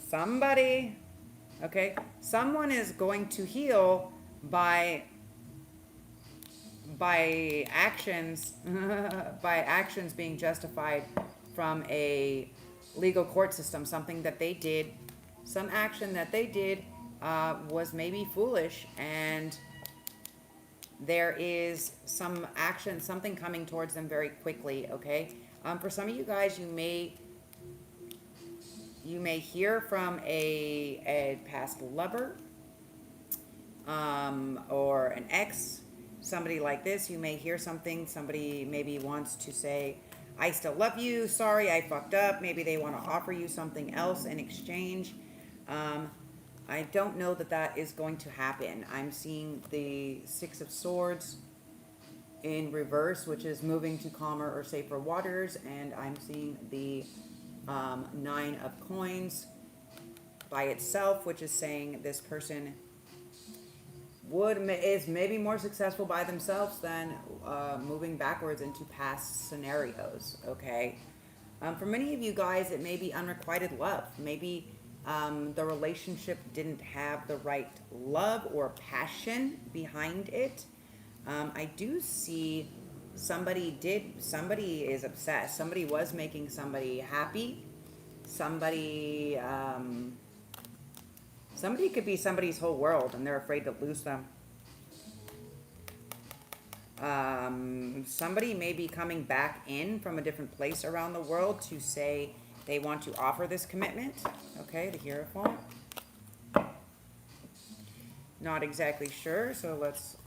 somebody, okay? Someone is going to heal by actions, by actions being justified from a legal court system. Something that they did, some action that they did was maybe foolish, and there is some action, something coming towards them very quickly, okay? For some of you guys, you may hear from a past lover, or an ex, somebody like this. You may hear something, somebody maybe wants to say, I still love you, sorry I fucked up. Maybe they want to offer you something else in exchange. I don't know that that is going to happen. I'm seeing the Six of Swords in reverse, which is moving to calmer or safer waters, and I'm seeing the Nine of Coins by itself, which is saying this person is maybe more successful by themselves than moving backwards into past scenarios. Okay, for many of you guys, it may be unrequited love. Maybe the relationship didn't have the right love or passion behind it. I do see somebody is obsessed. Somebody was making somebody happy. Somebody could be somebody's whole world, and they're afraid to lose them. Somebody may be coming back in from a different place around the world to say they want to offer this commitment. Okay, the Hierophant. Not exactly sure, so let's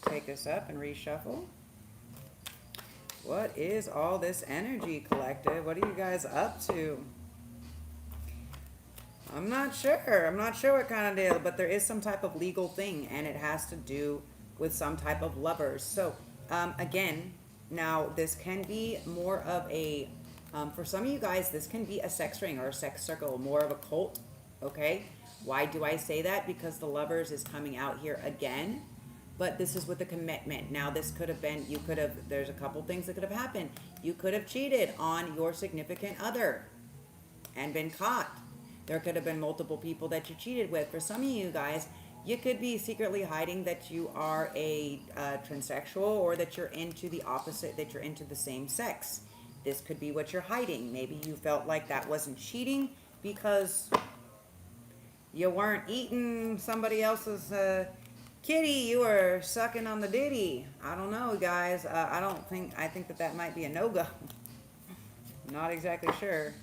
take this up and reshuffle. What is all this energy, collective? What are you guys up to? I'm not sure. I'm not sure what kind of deal, but there is some type of legal thing, and it has to do with some type of lovers. So, again, now this can be more of a, for some of you guys, this can be a sex ring or a sex circle, more of a cult, okay? Why do I say that? Because the lovers is coming out here again, but this is with a commitment. Now, this could have been, there's a couple things that could have happened. You could have cheated on your significant other and been caught. There could have been multiple people that you cheated with. For some of you guys, you could be secretly hiding that you are a transsexual, or that you're into the opposite, that you're into the same sex. This could be what you're hiding. Maybe you felt like that wasn't cheating because you weren't eating somebody else's kitty, you were sucking on the ditty. I don't know, guys. I think that might be a no-go. Not exactly sure.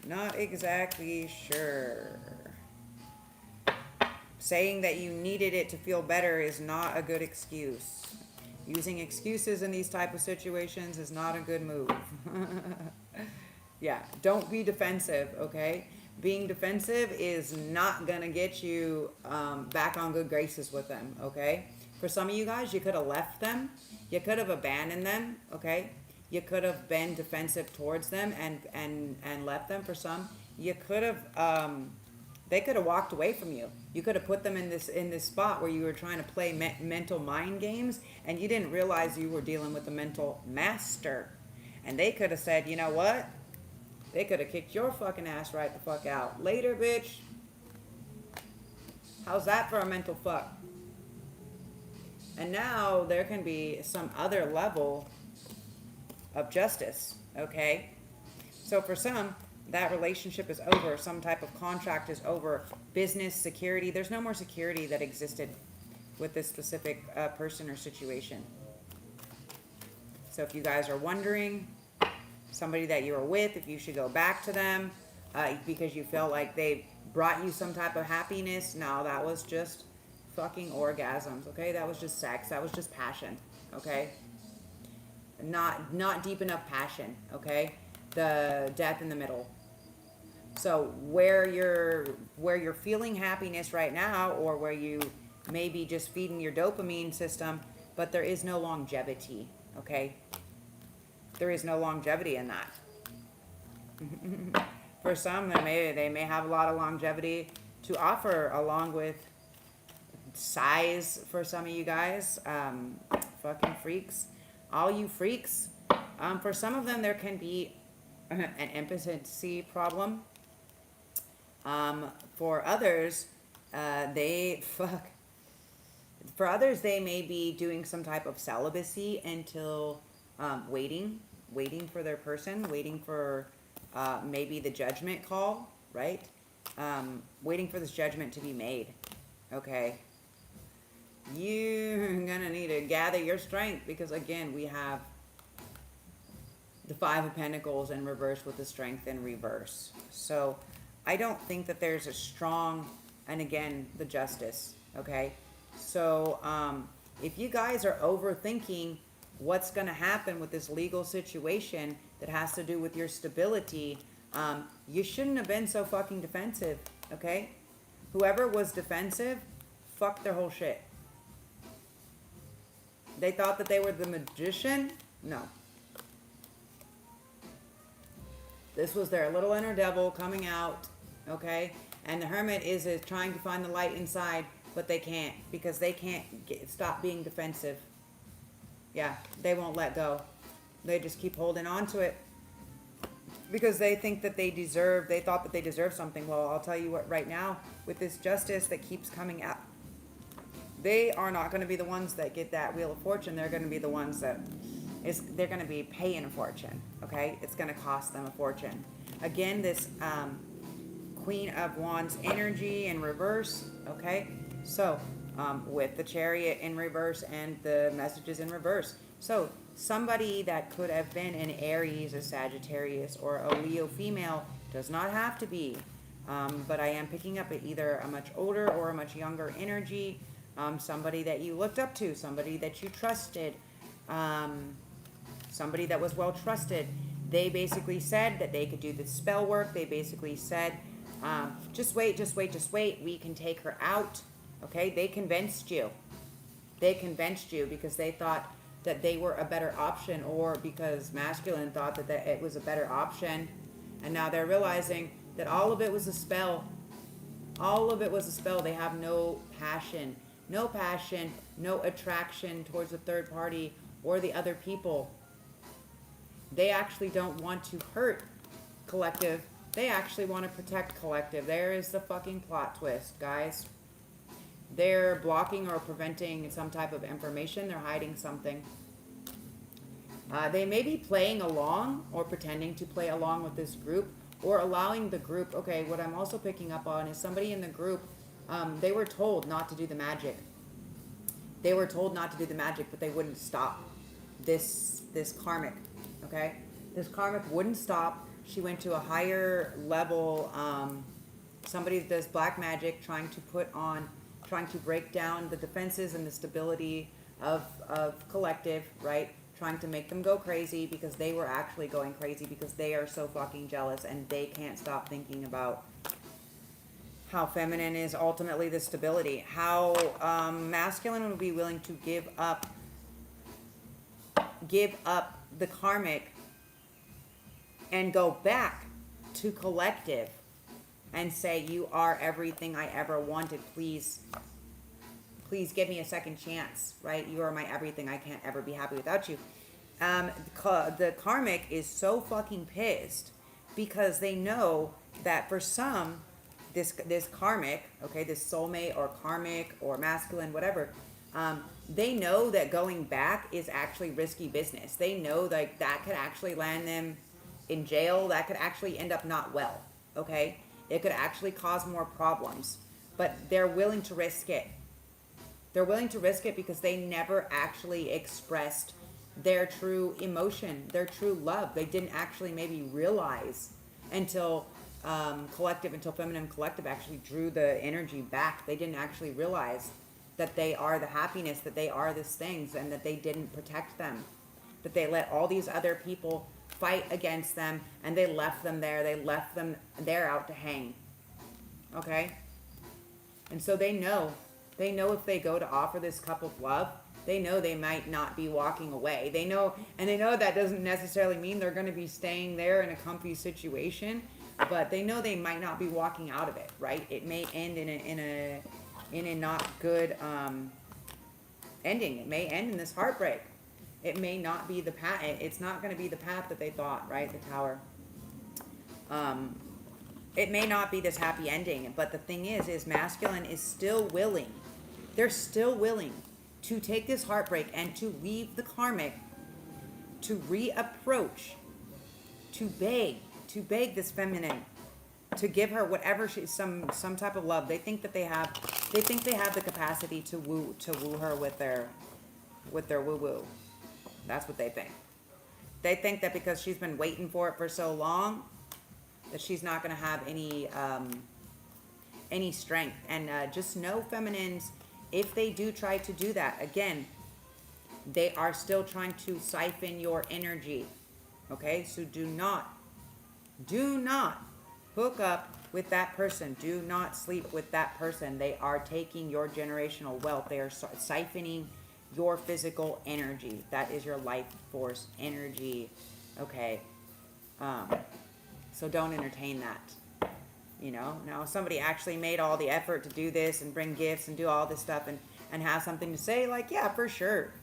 Not exactly sure. Saying that you needed it to feel better is not a good excuse. Using excuses in these type of situations is not a good move. Yeah, don't be defensive, okay? Being defensive is not gonna get you back on good graces with them, okay? For some of you guys, you could have left them. You could have abandoned them, okay? You could have been defensive towards them and left them. For some, you could have, they could have walked away from you. You could have put them in this spot where you were trying to play mental mind games, and you didn't realize you were dealing with a mental master. And they could have said, you know what? They could have kicked your fucking ass right the fuck out. Later, bitch. How's that for a mental fuck? And now there can be some other level of justice, okay? So for some, That relationship is over. Some type of contract is over. Business, security. There's no more security that existed with this specific person or situation. So if you guys are wondering, somebody that you were with, if you should go back to them because you felt like they brought you some type of happiness, no, that was just fucking orgasms, okay? That was just sex. That was just passion, okay? Not deep enough passion, okay? The death in the middle. So where you're feeling happiness right now, or where you may be just feeding your dopamine system, but there is no longevity, okay? There is no longevity in that. For some, they may have a lot of longevity to offer, along with size for some of you guys. Fucking freaks. All you freaks. For some of them, there can be an impotency problem. For others, For others, they may be doing some type of celibacy until waiting for their person, waiting for maybe the judgment call, right? Waiting for this judgment to be made, okay? You're gonna need to gather your strength, because again, we have the Five of Pentacles in reverse with the Strength in reverse. So I don't think that there's a strong, and again, the Justice, okay? So if you guys are overthinking what's going to happen with this legal situation that has to do with your stability, you shouldn't have been so fucking defensive, okay? Whoever was defensive, fuck their whole shit. They thought that they were the magician? No. This was their little inner devil coming out, okay? And the Hermit is trying to find the light inside, but they can't, because they can't stop being defensive. Yeah, they won't let go. They just keep holding on to it because they think that they thought that they deserve something. Well, I'll tell you what, right now, with this Justice that keeps coming out, they are not going to be the ones that get that Wheel of Fortune. They're going to be the ones that they're going to be paying a fortune, okay? It's going to cost them a fortune. Again, this Queen of Wands energy in reverse, okay? So, with the Chariot in reverse and the messages in reverse. So, somebody that could have been an Aries, a Sagittarius, or a Leo female, does not have to be. But I am picking up either a much older or a much younger energy. Somebody that you looked up to, somebody that you trusted, somebody that was well trusted. They basically said that they could do the spell work. They basically said, just wait, we can take her out. Okay, they convinced you. They convinced you because they thought that they were a better option, or because masculine thought that it was a better option. And now they're realizing that all of it was a spell. All of it was a spell. They have no passion, no attraction towards the third party or the other people. They actually don't want to hurt collective. They actually want to protect collective. There is the fucking plot twist, guys. They're blocking or preventing some type of information. They're hiding something. They may be playing along or pretending to play along with this group, or allowing the group. Okay, what I'm also picking up on is somebody in the group, they were told not to do the magic. They were told not to do the magic, but they wouldn't stop. This karmic, okay? This karmic wouldn't stop. She went to a higher level, somebody that does black magic, trying to break down the defenses and the stability of collective, right? Trying to make them go crazy, because they were actually going crazy because they are so fucking jealous, and they can't stop thinking about how feminine is ultimately the stability. How masculine would be willing to give up the karmic and go back to collective and say, you are everything I ever wanted. Please give me a second chance, right? You are my everything. I can't ever be happy without you. The karmic is so fucking pissed because they know that for some, this karmic, okay, this soulmate or karmic or masculine, whatever, they know that going back is actually risky business. They know that could actually land them in jail, that could actually end up not well, okay? It could actually cause more problems, but they're willing to risk it. They're willing to risk it because they never actually expressed their true emotion, their true love. They didn't actually maybe realize until until Feminine Collective actually drew the energy back. They didn't actually realize that they are the happiness, that they are these things, and that they didn't protect them. That they let all these other people fight against them, and they left them there. They left them there out to hang. Okay? And so they know if they go to offer this cup of love, they know they might not be walking away. They know that doesn't necessarily mean they're going to be staying there in a comfy situation, but they know they might not be walking out of it, right? It may end in a not good ending. It may end in this heartbreak. It may not be the path. It's not going to be the path that they thought, right? The Tower. It may not be this happy ending, but the thing is masculine is still willing. They're still willing to take this heartbreak and to leave the karmic, to reapproach, to beg this feminine, to give her whatever some type of love. They think they have the capacity to woo her with their woo woo. That's what they think. They think that because she's been waiting for it for so long, that she's not going to have any strength. And just know, feminines, if they do try to do that, again, they are still trying to siphon your energy. Okay? So do not hook up with that person. Do not sleep with that person. They are taking your generational wealth. They are siphoning your physical energy. That is your life force energy. Okay? So don't entertain that. You know? Now, if somebody actually made all the effort to do this and bring gifts and do all this stuff and have something to say, like, yeah, for sure.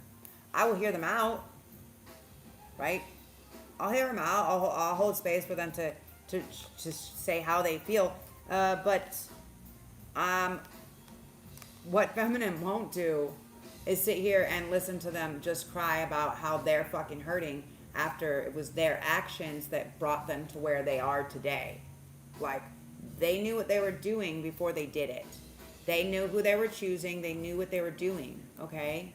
I will hear them out. Right? I'll hear them out. I'll hold space for them to say how they feel. But what feminine won't do is sit here and listen to them just cry about how they're fucking hurting after it was their actions that brought them to where they are today. Like, they knew what they were doing before they did it. They knew who they were choosing. They knew what they were doing, okay?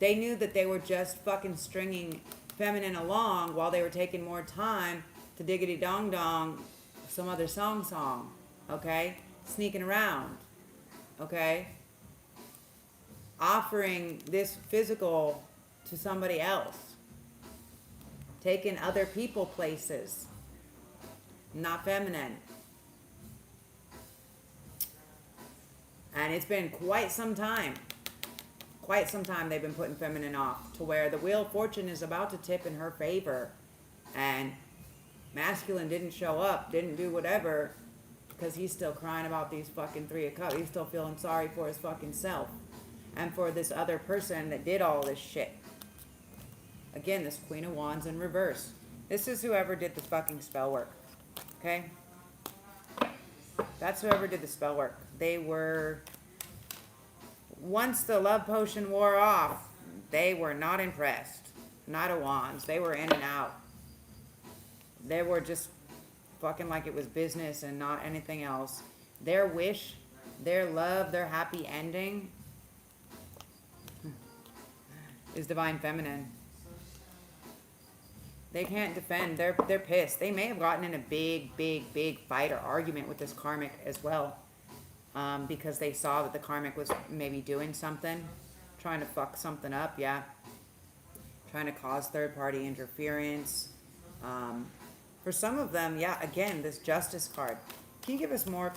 They knew that they were just fucking stringing feminine along while they were taking more time to diggity dong dong some other song, okay? Sneaking around, okay? Offering this physical to somebody else. Taking other people places. Not feminine. And it's been quite some time they've been putting feminine off, to where the wheel of fortune is about to tip in her favor, and masculine didn't show up, didn't do whatever, because he's still crying about these fucking Three of Cups. He's still feeling sorry for his fucking self and for this other person that did all this shit. Again, this Queen of Wands in reverse. This is whoever did the fucking spell work. Okay? That's whoever did the spell work. They were... Once the love potion wore off, they were not impressed. Knight of Wands. They were in and out. They were just fucking like it was business and not anything else. Their wish, their love, their happy ending is divine feminine. They can't defend. They're pissed. They may have gotten in a big fight or argument with this karmic as well, because they saw that the karmic was maybe doing something, trying to fuck something up, yeah. Trying to cause third-party interference. For some of them, yeah, again, this Justice card. Can you give us more...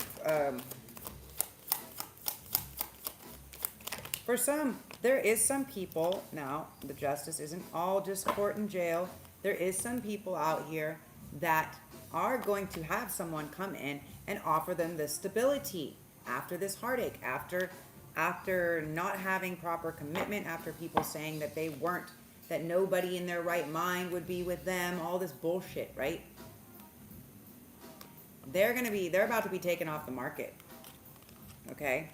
for some, there is some people... Now, the Justice isn't all just court and jail. There is some people out here that are going to have someone come in and offer them this stability after this heartache, after not having proper commitment, after people saying that they weren't, that nobody in their right mind would be with them, all this bullshit, right? They're about to be taken off the market, okay?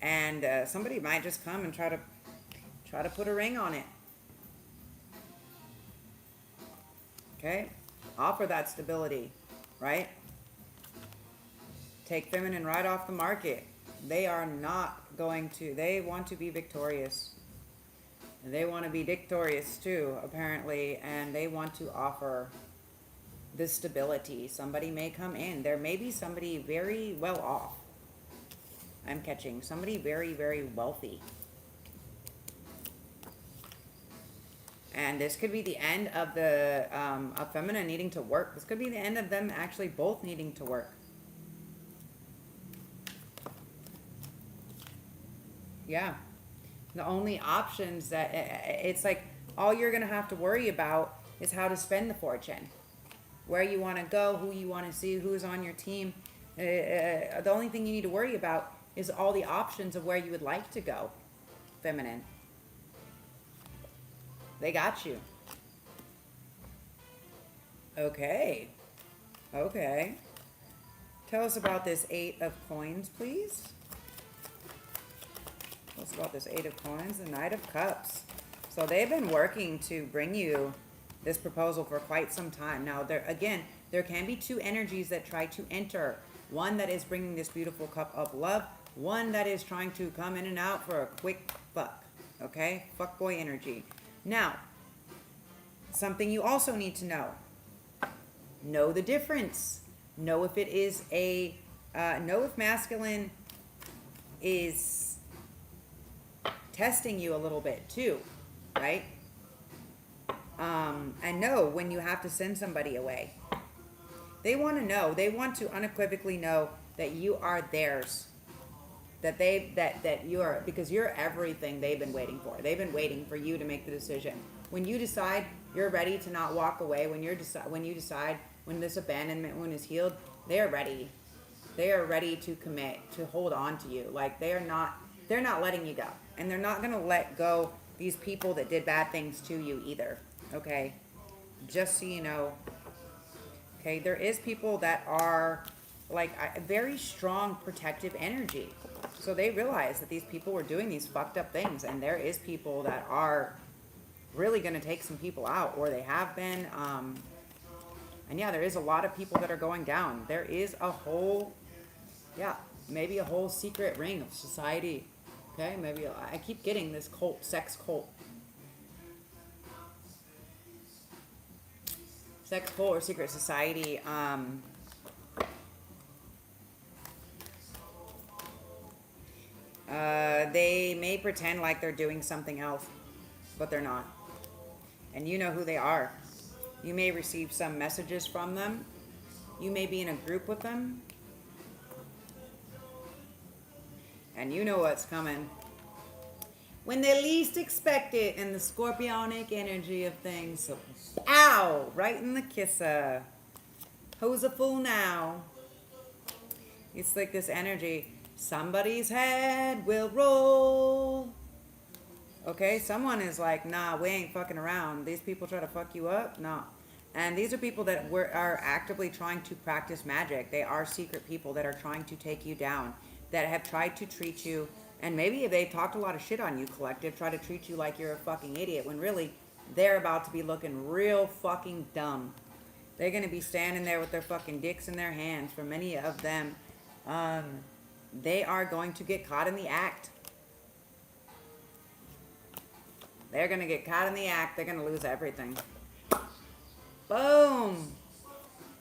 And somebody might just come and try to put a ring on it. Okay? offer that stability, right? Take feminine right off the market. They are not going to, they want to be victorious. They want to be victorious too, apparently, and they want to offer this stability. Somebody may come in. There may be somebody very well off. I'm catching somebody very, very wealthy. And this could be the end of the of feminine needing to work. This could be the end of them actually both needing to work. Yeah. The only options that it's like all you're going to have to worry about is how to spend the fortune. Where you want to go, who you want to see, who's on your team. The only thing you need to worry about is all the options of where you would like to go, feminine. They got you. Okay. Okay. Tell us about this 8 of coins, please. Tell us about this 8 of coins, the Knight of Cups. So they've been working to bring you this proposal for quite some time. Now, there can be 2 energies that try to enter. One that is bringing this beautiful cup of love. One that is trying to come in and out for a quick fuck. Okay? Fuckboy energy. Now, something you also need to know. Know the difference. Know if it is know if masculine is testing you a little bit too, right? And know when you have to send somebody away. They want to know. They want to unequivocally know that you are theirs. That you are, because you're everything they've been waiting for. They've been waiting for you to make the decision. When you decide you're ready to not walk away, when you decide when this abandonment wound is healed, they are ready. They are ready to commit, to hold on to you. Like they're not letting you go. And they're not going to let go these people that did bad things to you either. Okay? Just so you know. Okay, there is people that are like a very strong protective energy. So they realize that these people were doing these fucked up things, and there is people that are really going to take some people out, or they have been. And yeah, there is a lot of people that are going down. There is a whole, maybe a whole secret ring of society. Okay, maybe I keep getting this cult, sex cult. Sex cult or secret society. They may pretend like they're doing something else, but they're not. And you know who they are. You may receive some messages from them. You may be in a group with them. And you know what's coming. When they least expect it, in the scorpionic energy of things. So, ow! Right in the kisser. Who's a fool now? It's like this energy. Somebody's head will roll. Okay, someone is like, nah, we ain't fucking around. These people try to fuck you up? Nah. And these are people that are actively trying to practice magic. They are secret people that are trying to take you down, that have tried to treat you, and maybe they've talked a lot of shit on you, collective, try to treat you like you're a fucking idiot, when really they're about to be looking real fucking dumb. They're going to be standing there with their fucking dicks in their hands. For many of them, they are going to get caught in the act. They're going to get caught in the act. They're going to lose everything. Boom.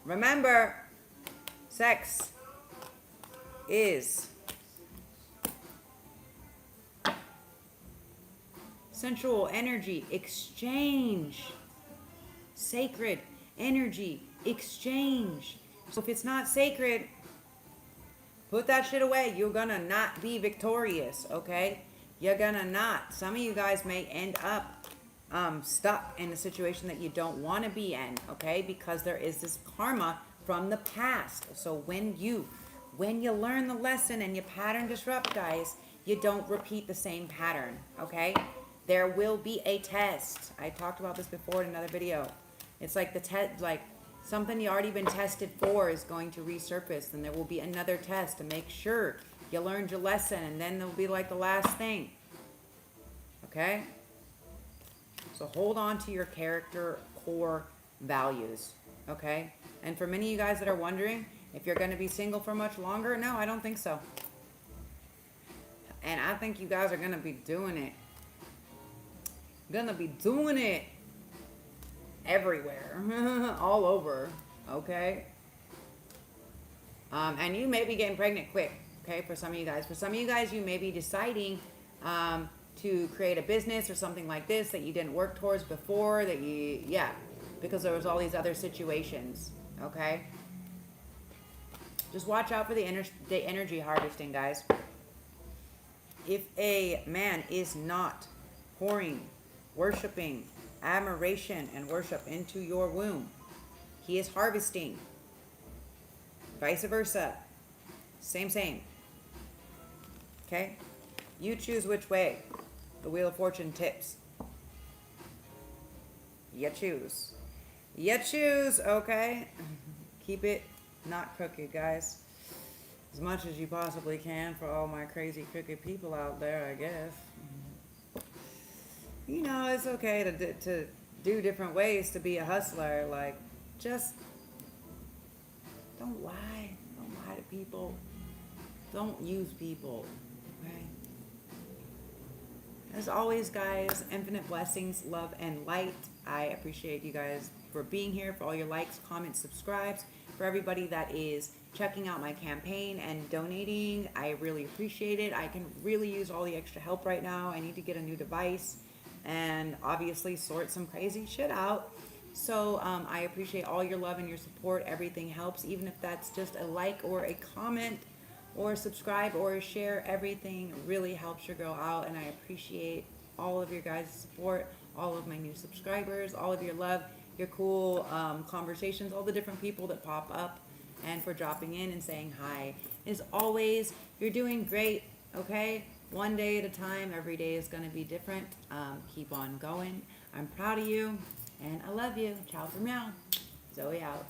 Remember, sex is sensual energy exchange. Sacred energy exchange. So if it's not sacred, put that shit away. You're gonna not be victorious, okay? You're gonna not. Some of you guys may end up stuck in a situation that you don't want to be in, okay? Because there is this karma from the past. So when you learn the lesson and you pattern disrupt, guys, you don't repeat the same pattern, okay? There will be a test. I talked about this before in another video. It's like the test, like something you already been tested for is going to resurface, and there will be another test to make sure you learned your lesson, and then there'll be like the last thing. Okay? So hold on to your character core values. Okay? And for many of you guys that are wondering if you're going to be single for much longer, no, I don't think so. And I think you guys are going to be doing it. Gonna be doing it everywhere. All over. Okay? And you may be getting pregnant quick. Okay? For some of you guys. For some of you guys, you may be deciding to create a business or something like this that you didn't work towards before. That you, yeah. Because there was all these other situations. Okay? Just watch out for the energy harvesting, guys. If a man is not pouring, worshiping, admiration, and worship into your womb, he is harvesting. Vice versa. Same. Okay? You choose which way the Wheel of Fortune tips. You choose. You choose, okay? Keep it not crooked, guys. As much as you possibly can for all my crazy crooked people out there, I guess. You know, it's okay to do different ways to be a hustler. Like, just don't lie. Don't lie to people. Don't use people, right? As always, guys, infinite blessings, love, and light. I appreciate you guys for being here, for all your likes, comments, subscribes. For everybody that is checking out my campaign and donating, I really appreciate it. I can really use all the extra help right now. I need to get a new device and obviously sort some crazy shit out. So I appreciate all your love and your support. Everything helps, even if that's just a like or a comment or a subscribe or a share. Everything really helps your girl out, and I appreciate all of your guys' support, all of my new subscribers, all of your love, your cool conversations, all the different people that pop up, and for dropping in and saying hi. As always, you're doing great, okay? One day at a time. Every day is going to be different. Keep on going. I'm proud of you, and I love you. Ciao for meow. Zoe out.